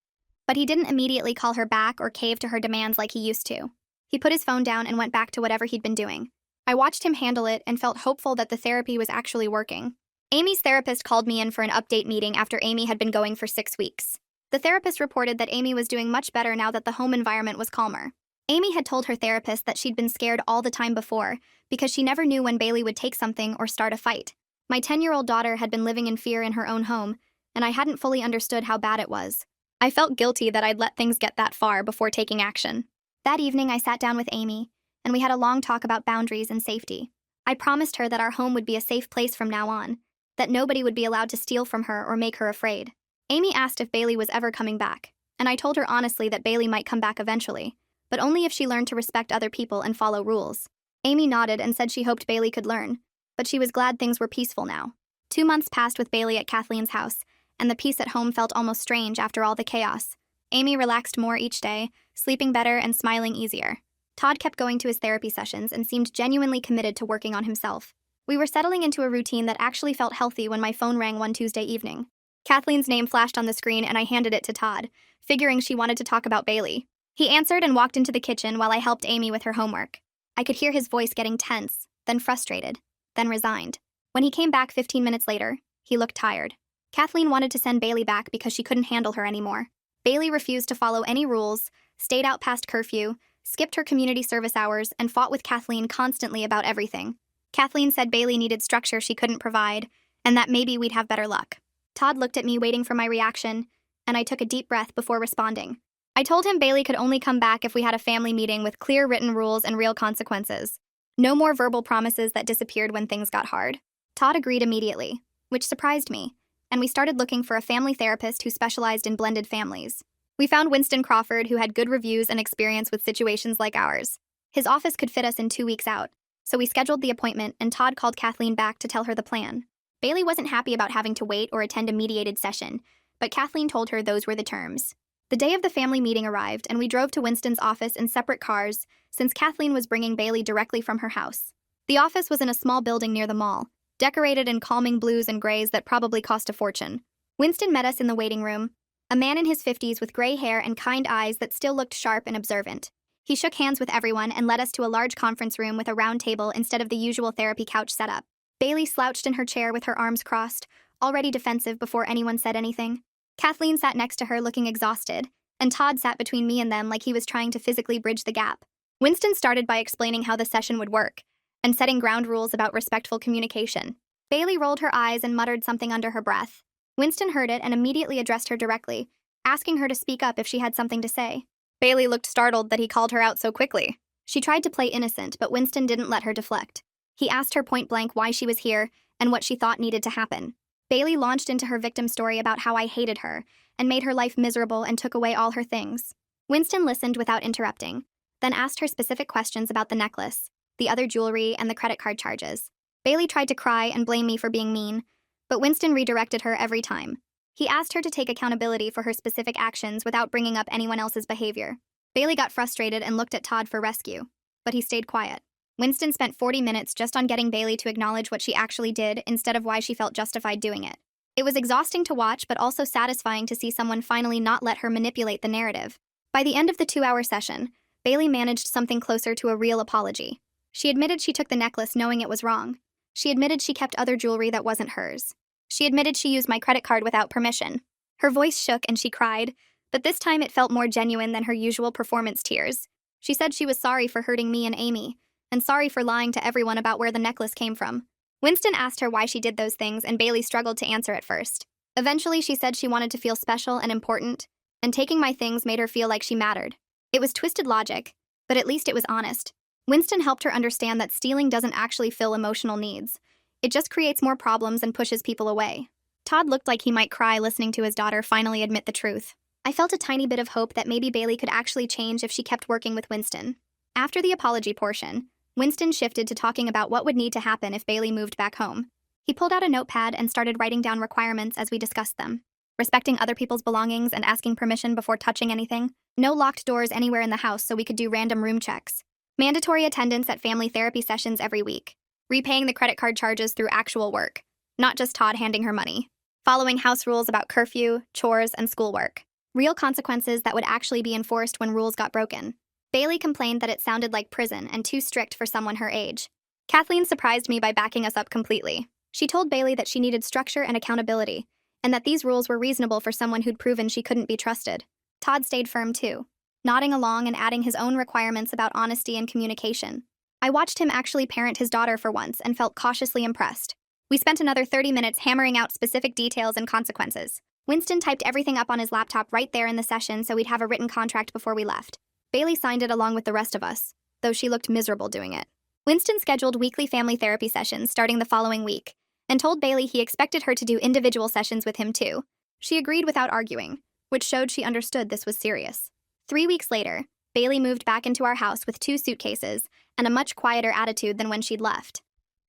A: But he didn't immediately call her back or cave to her demands like he used to. He put his phone down and went back to whatever he'd been doing. I watched him handle it and felt hopeful that the therapy was actually working. Amy's therapist called me in for an update meeting after Amy had been going for 6 weeks. The therapist reported that Amy was doing much better now that the home environment was calmer. Amy had told her therapist that she'd been scared all the time before because she never knew when Bailey would take something or start a fight. My 10-year-old daughter had been living in fear in her own home, and I hadn't fully understood how bad it was. I felt guilty that I'd let things get that far before taking action. That evening, I sat down with Amy, and we had a long talk about boundaries and safety. I promised her that our home would be a safe place from now on, that nobody would be allowed to steal from her or make her afraid. Amy asked if Bailey was ever coming back, and I told her honestly that Bailey might come back eventually, but only if she learned to respect other people and follow rules. Amy nodded and said she hoped Bailey could learn, but she was glad things were peaceful now. 2 months passed with Bailey at Kathleen's house, and the peace at home felt almost strange after all the chaos. Amy relaxed more each day, sleeping better and smiling easier. Todd kept going to his therapy sessions and seemed genuinely committed to working on himself. We were settling into a routine that actually felt healthy when my phone rang one Tuesday evening. Kathleen's name flashed on the screen and I handed it to Todd, figuring she wanted to talk about Bailey. He answered and walked into the kitchen while I helped Amy with her homework. I could hear his voice getting tense, then frustrated, then resigned. When he came back 15 minutes later, he looked tired. Kathleen wanted to send Bailey back because she couldn't handle her anymore. Bailey refused to follow any rules, stayed out past curfew, skipped her community service hours, and fought with Kathleen constantly about everything. Kathleen said Bailey needed structure she couldn't provide, and that maybe we'd have better luck. Todd looked at me waiting for my reaction, and I took a deep breath before responding. I told him Bailey could only come back if we had a family meeting with clear written rules and real consequences. No more verbal promises that disappeared when things got hard. Todd agreed immediately, which surprised me, and we started looking for a family therapist who specialized in blended families. We found Winston Crawford, who had good reviews and experience with situations like ours. His office could fit us in 2 weeks out, so we scheduled the appointment, and Todd called Kathleen back to tell her the plan. Bailey wasn't happy about having to wait or attend a mediated session, but Kathleen told her those were the terms. The day of the family meeting arrived, and we drove to Winston's office in separate cars since Kathleen was bringing Bailey directly from her house. The office was in a small building near the mall, decorated in calming blues and grays that probably cost a fortune. Winston met us in the waiting room, a man in his 50s with gray hair and kind eyes that still looked sharp and observant. He shook hands with everyone and led us to a large conference room with a round table instead of the usual therapy couch setup. Bailey slouched in her chair with her arms crossed, already defensive before anyone said anything. Kathleen sat next to her looking exhausted, and Todd sat between me and them like he was trying to physically bridge the gap. Winston started by explaining how the session would work, and setting ground rules about respectful communication. Bailey rolled her eyes and muttered something under her breath. Winston heard it and immediately addressed her directly, asking her to speak up if she had something to say. Bailey looked startled that he called her out so quickly. She tried to play innocent, but Winston didn't let her deflect. He asked her point blank why she was here and what she thought needed to happen. Bailey launched into her victim story about how I hated her and made her life miserable and took away all her things. Winston listened without interrupting, then asked her specific questions about the necklace, the other jewelry, and the credit card charges. Bailey tried to cry and blame me for being mean, but Winston redirected her every time. He asked her to take accountability for her specific actions without bringing up anyone else's behavior. Bailey got frustrated and looked at Todd for rescue, but he stayed quiet. Winston spent 40 minutes just on getting Bailey to acknowledge what she actually did instead of why she felt justified doing it. It was exhausting to watch, but also satisfying to see someone finally not let her manipulate the narrative. By the end of the 2-hour session, Bailey managed something closer to a real apology. She admitted she took the necklace knowing it was wrong. She admitted she kept other jewelry that wasn't hers. She admitted she used my credit card without permission. Her voice shook and she cried, but this time it felt more genuine than her usual performance tears. She said she was sorry for hurting me and Amy, and sorry for lying to everyone about where the necklace came from. Winston asked her why she did those things, and Bailey struggled to answer at first. Eventually, she said she wanted to feel special and important, and taking my things made her feel like she mattered. It was twisted logic, but at least it was honest. Winston helped her understand that stealing doesn't actually fill emotional needs. It just creates more problems and pushes people away. Todd looked like he might cry listening to his daughter finally admit the truth. I felt a tiny bit of hope that maybe Bailey could actually change if she kept working with Winston. After the apology portion, Winston shifted to talking about what would need to happen if Bailey moved back home. He pulled out a notepad and started writing down requirements as we discussed them. Respecting other people's belongings and asking permission before touching anything. No locked doors anywhere in the house so we could do random room checks. Mandatory attendance at family therapy sessions every week. Repaying the credit card charges through actual work, not just Todd handing her money. Following house rules about curfew, chores, and schoolwork. Real consequences that would actually be enforced when rules got broken. Bailey complained that it sounded like prison and too strict for someone her age. Kathleen surprised me by backing us up completely. She told Bailey that she needed structure and accountability, and that these rules were reasonable for someone who'd proven she couldn't be trusted. Todd stayed firm too, nodding along and adding his own requirements about honesty and communication. I watched him actually parent his daughter for once and felt cautiously impressed. We spent another 30 minutes hammering out specific details and consequences. Winston typed everything up on his laptop right there in the session so we'd have a written contract before we left. Bailey signed it along with the rest of us, though she looked miserable doing it. Winston scheduled weekly family therapy sessions starting the following week, and told Bailey he expected her to do individual sessions with him too. She agreed without arguing, which showed she understood this was serious. 3 weeks later, Bailey moved back into our house with 2 suitcases and a much quieter attitude than when she'd left.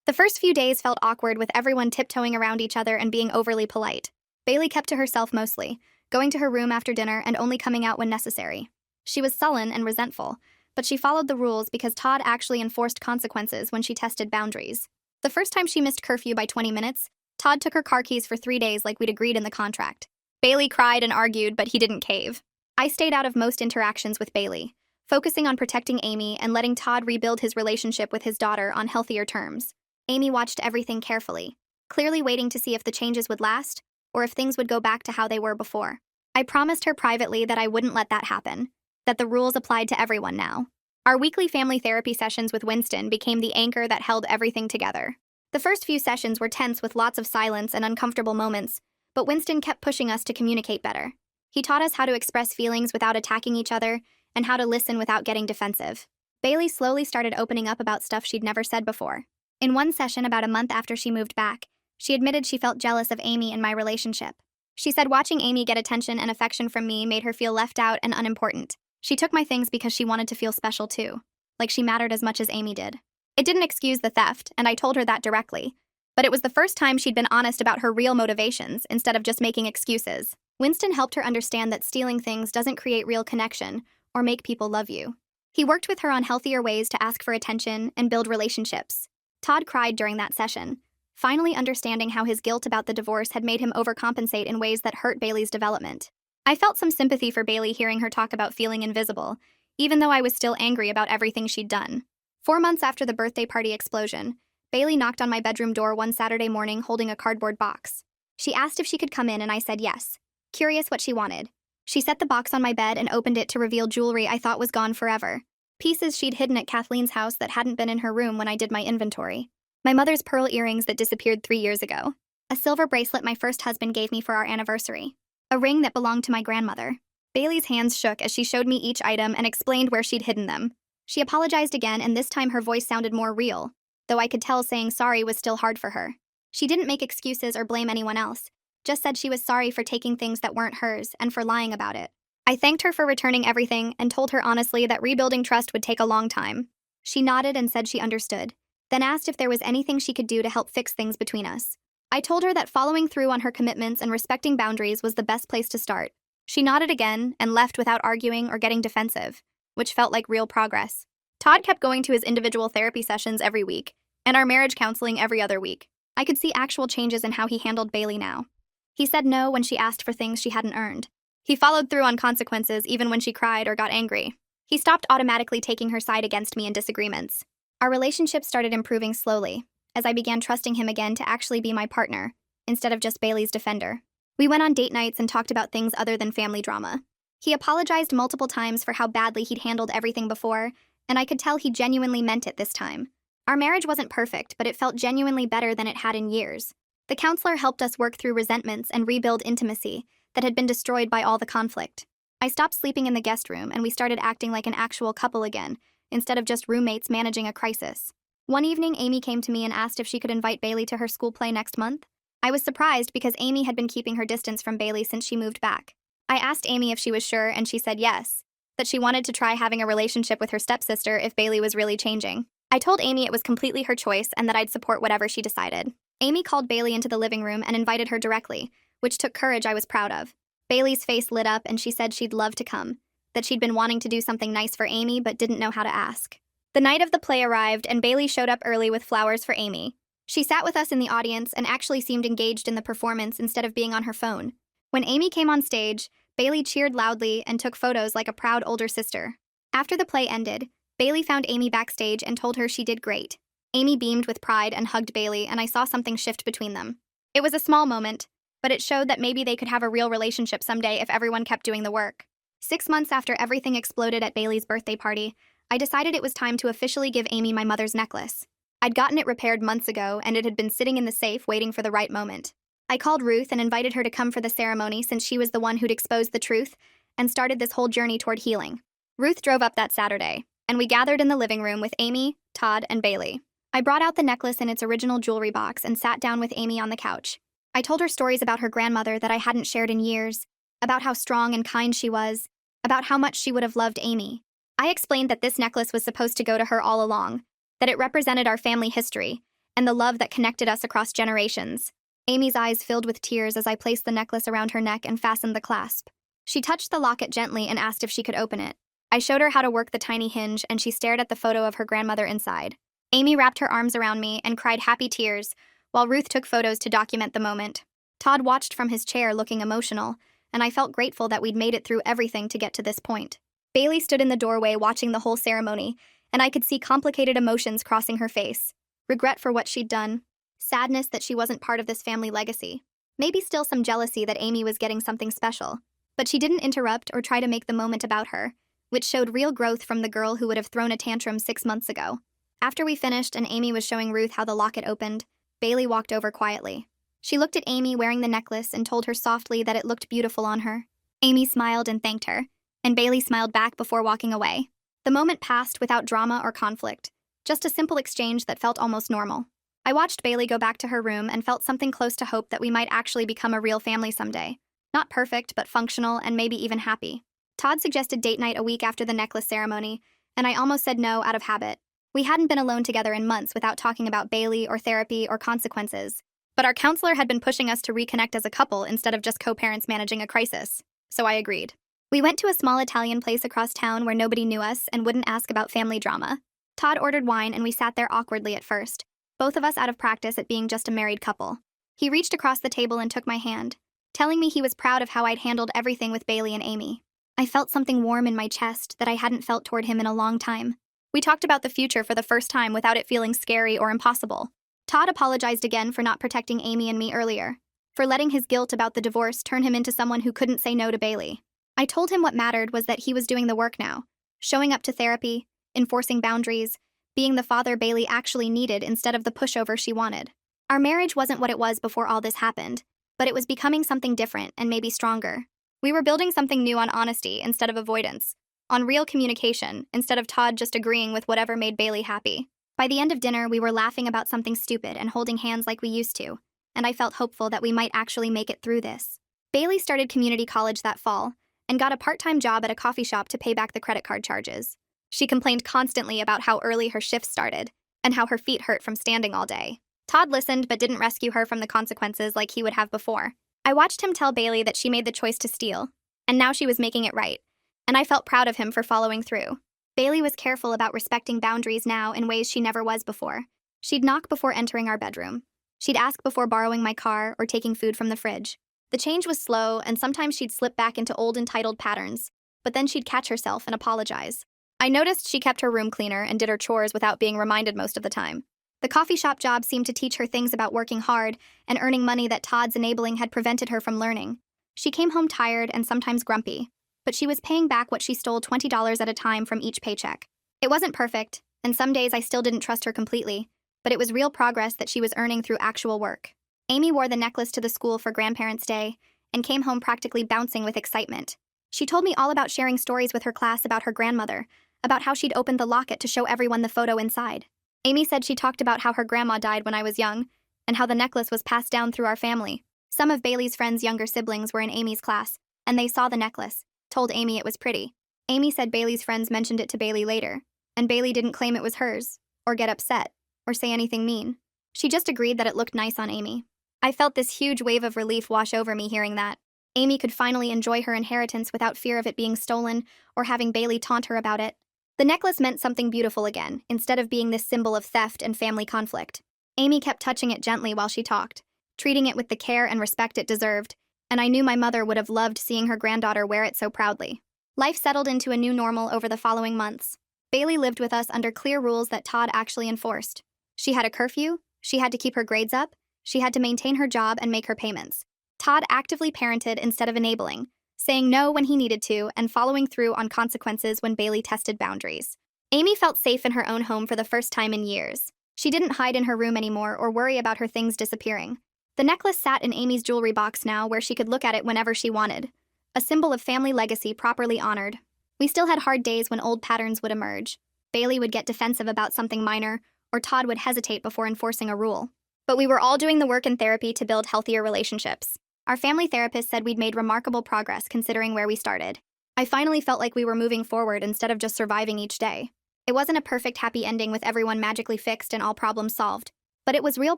A: The first few days felt awkward with everyone tiptoeing around each other and being overly polite. Bailey kept to herself mostly, going to her room after dinner and only coming out when necessary. She was sullen and resentful, but she followed the rules because Todd actually enforced consequences when she tested boundaries. The first time she missed curfew by 20 minutes, Todd took her car keys for 3 days like we'd agreed in the contract. Bailey cried and argued, but he didn't cave. I stayed out of most interactions with Bailey, focusing on protecting Amy and letting Todd rebuild his relationship with his daughter on healthier terms. Amy watched everything carefully, clearly waiting to see if the changes would last or if things would go back to how they were before. I promised her privately that I wouldn't let that happen, that the rules applied to everyone now. Our weekly family therapy sessions with Winston became the anchor that held everything together. The first few sessions were tense with lots of silence and uncomfortable moments, but Winston kept pushing us to communicate better. He taught us how to express feelings without attacking each other and how to listen without getting defensive. Bailey slowly started opening up about stuff she'd never said before. In one session about a month after she moved back, she admitted she felt jealous of Amy and my relationship. She said watching Amy get attention and affection from me made her feel left out and unimportant. She took my things because she wanted to feel special too, like she mattered as much as Amy did. It didn't excuse the theft, and I told her that directly, but it was the first time she'd been honest about her real motivations instead of just making excuses. Winston helped her understand that stealing things doesn't create real connection or make people love you. He worked with her on healthier ways to ask for attention and build relationships. Todd cried during that session, finally understanding how his guilt about the divorce had made him overcompensate in ways that hurt Bailey's development. I felt some sympathy for Bailey hearing her talk about feeling invisible, even though I was still angry about everything she'd done. 4 months after the birthday party explosion, Bailey knocked on my bedroom door one Saturday morning holding a cardboard box. She asked if she could come in and I said yes, curious what she wanted. She set the box on my bed and opened it to reveal jewelry I thought was gone forever. Pieces she'd hidden at Kathleen's house that hadn't been in her room when I did my inventory. My mother's pearl earrings that disappeared 3 years ago. A silver bracelet my first husband gave me for our anniversary. A ring that belonged to my grandmother. Bailey's hands shook as she showed me each item and explained where she'd hidden them. She apologized again, and this time her voice sounded more real, though I could tell saying sorry was still hard for her. She didn't make excuses or blame anyone else, just said she was sorry for taking things that weren't hers and for lying about it. I thanked her for returning everything and told her honestly that rebuilding trust would take a long time. She nodded and said she understood, then asked if there was anything she could do to help fix things between us. I told her that following through on her commitments and respecting boundaries was the best place to start. She nodded again and left without arguing or getting defensive, which felt like real progress. Todd kept going to his individual therapy sessions every week, and our marriage counseling every other week. I could see actual changes in how he handled Bailey now. He said no when she asked for things she hadn't earned. He followed through on consequences even when she cried or got angry. He stopped automatically taking her side against me in disagreements. Our relationship started improving slowly, as I began trusting him again to actually be my partner, instead of just Bailey's defender. We went on date nights and talked about things other than family drama. He apologized multiple times for how badly he'd handled everything before, and I could tell he genuinely meant it this time. Our marriage wasn't perfect, but it felt genuinely better than it had in years. The counselor helped us work through resentments and rebuild intimacy that had been destroyed by all the conflict. I stopped sleeping in the guest room and we started acting like an actual couple again, instead of just roommates managing a crisis. One evening, Amy came to me and asked if she could invite Bailey to her school play next month. I was surprised because Amy had been keeping her distance from Bailey since she moved back. I asked Amy if she was sure, and she said yes, that she wanted to try having a relationship with her stepsister if Bailey was really changing. I told Amy it was completely her choice and that I'd support whatever she decided. Amy called Bailey into the living room and invited her directly, which took courage I was proud of. Bailey's face lit up and she said she'd love to come, that she'd been wanting to do something nice for Amy but didn't know how to ask. The night of the play arrived, and Bailey showed up early with flowers for Amy. She sat with us in the audience and actually seemed engaged in the performance instead of being on her phone. When Amy came on stage, Bailey cheered loudly and took photos like a proud older sister. After the play ended, Bailey found Amy backstage and told her she did great. Amy beamed with pride and hugged Bailey, and I saw something shift between them. It was a small moment, but it showed that maybe they could have a real relationship someday if everyone kept doing the work. 6 months after everything exploded at Bailey's birthday party, I decided it was time to officially give Amy my mother's necklace. I'd gotten it repaired months ago, and it had been sitting in the safe waiting for the right moment. I called Ruth and invited her to come for the ceremony since she was the one who'd exposed the truth and started this whole journey toward healing. Ruth drove up that Saturday, and we gathered in the living room with Amy, Todd, and Bailey. I brought out the necklace in its original jewelry box and sat down with Amy on the couch. I told her stories about her grandmother that I hadn't shared in years, about how strong and kind she was, about how much she would have loved Amy. I explained that this necklace was supposed to go to her all along, that it represented our family history and the love that connected us across generations. Amy's eyes filled with tears as I placed the necklace around her neck and fastened the clasp. She touched the locket gently and asked if she could open it. I showed her how to work the tiny hinge, and she stared at the photo of her grandmother inside. Amy wrapped her arms around me and cried happy tears, while Ruth took photos to document the moment. Todd watched from his chair looking emotional, and I felt grateful that we'd made it through everything to get to this point. Bailey stood in the doorway watching the whole ceremony, and I could see complicated emotions crossing her face. Regret for what she'd done, sadness that she wasn't part of this family legacy, maybe still some jealousy that Amy was getting something special. But she didn't interrupt or try to make the moment about her, which showed real growth from the girl who would have thrown a tantrum 6 months ago. After we finished and Amy was showing Ruth how the locket opened, Bailey walked over quietly. She looked at Amy wearing the necklace and told her softly that it looked beautiful on her. Amy smiled and thanked her, and Bailey smiled back before walking away. The moment passed without drama or conflict, just a simple exchange that felt almost normal. I watched Bailey go back to her room and felt something close to hope that we might actually become a real family someday. Not perfect, but functional and maybe even happy. Todd suggested date night a week after the necklace ceremony, and I almost said no out of habit. We hadn't been alone together in months without talking about Bailey or therapy or consequences. But our counselor had been pushing us to reconnect as a couple instead of just co-parents managing a crisis, so I agreed. We went to a small Italian place across town where nobody knew us and wouldn't ask about family drama. Todd ordered wine and we sat there awkwardly at first, both of us out of practice at being just a married couple. He reached across the table and took my hand, telling me he was proud of how I'd handled everything with Bailey and Amy. I felt something warm in my chest that I hadn't felt toward him in a long time. We talked about the future for the first time without it feeling scary or impossible. Todd apologized again for not protecting Amy and me earlier, for letting his guilt about the divorce turn him into someone who couldn't say no to Bailey. I told him what mattered was that he was doing the work now, showing up to therapy, enforcing boundaries, being the father Bailey actually needed instead of the pushover she wanted. Our marriage wasn't what it was before all this happened, but it was becoming something different and maybe stronger. We were building something new on honesty instead of avoidance, on real communication instead of Todd just agreeing with whatever made Bailey happy. By the end of dinner, we were laughing about something stupid and holding hands like we used to, and I felt hopeful that we might actually make it through this. Bailey started community college that fall and got a part-time job at a coffee shop to pay back the credit card charges. She complained constantly about how early her shift started and how her feet hurt from standing all day. Todd listened but didn't rescue her from the consequences like he would have before. I watched him tell Bailey that she made the choice to steal, and now she was making it right, and I felt proud of him for following through. Bailey was careful about respecting boundaries now in ways she never was before. She'd knock before entering our bedroom. She'd ask before borrowing my car or taking food from the fridge. The change was slow, and sometimes she'd slip back into old entitled patterns, but then she'd catch herself and apologize. I noticed she kept her room cleaner and did her chores without being reminded most of the time. The coffee shop job seemed to teach her things about working hard and earning money that Todd's enabling had prevented her from learning. She came home tired and sometimes grumpy, but she was paying back what she stole $20 at a time from each paycheck. It wasn't perfect, and some days I still didn't trust her completely, but it was real progress that she was earning through actual work. Amy wore the necklace to the school for Grandparents' Day and came home practically bouncing with excitement. She told me all about sharing stories with her class about her grandmother, about how she'd opened the locket to show everyone the photo inside. Amy said she talked about how her grandma died when I was young, and how the necklace was passed down through our family. Some of Bailey's friends' younger siblings were in Amy's class, and they saw the necklace, told Amy it was pretty. Amy said Bailey's friends mentioned it to Bailey later, and Bailey didn't claim it was hers, or get upset, or say anything mean. She just agreed that it looked nice on Amy. I felt this huge wave of relief wash over me hearing that. Amy could finally enjoy her inheritance without fear of it being stolen or having Bailey taunt her about it. The necklace meant something beautiful again, instead of being this symbol of theft and family conflict. Amy kept touching it gently while she talked, treating it with the care and respect it deserved, and I knew my mother would have loved seeing her granddaughter wear it so proudly. Life settled into a new normal over the following months. Bailey lived with us under clear rules that Todd actually enforced. She had a curfew, she had to keep her grades up, she had to maintain her job and make her payments. Todd actively parented instead of enabling, saying no when he needed to and following through on consequences when Bailey tested boundaries. Amy felt safe in her own home for the first time in years. She didn't hide in her room anymore or worry about her things disappearing. The necklace sat in Amy's jewelry box now where she could look at it whenever she wanted, a symbol of family legacy properly honored. We still had hard days when old patterns would emerge. Bailey would get defensive about something minor, or Todd would hesitate before enforcing a rule. But we were all doing the work in therapy to build healthier relationships. Our family therapist said we'd made remarkable progress considering where we started. I finally felt like we were moving forward instead of just surviving each day. It wasn't a perfect happy ending with everyone magically fixed and all problems solved, but it was real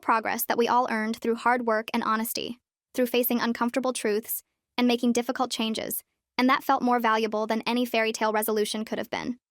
A: progress that we all earned through hard work and honesty, through facing uncomfortable truths and making difficult changes, and that felt more valuable than any fairy tale resolution could have been.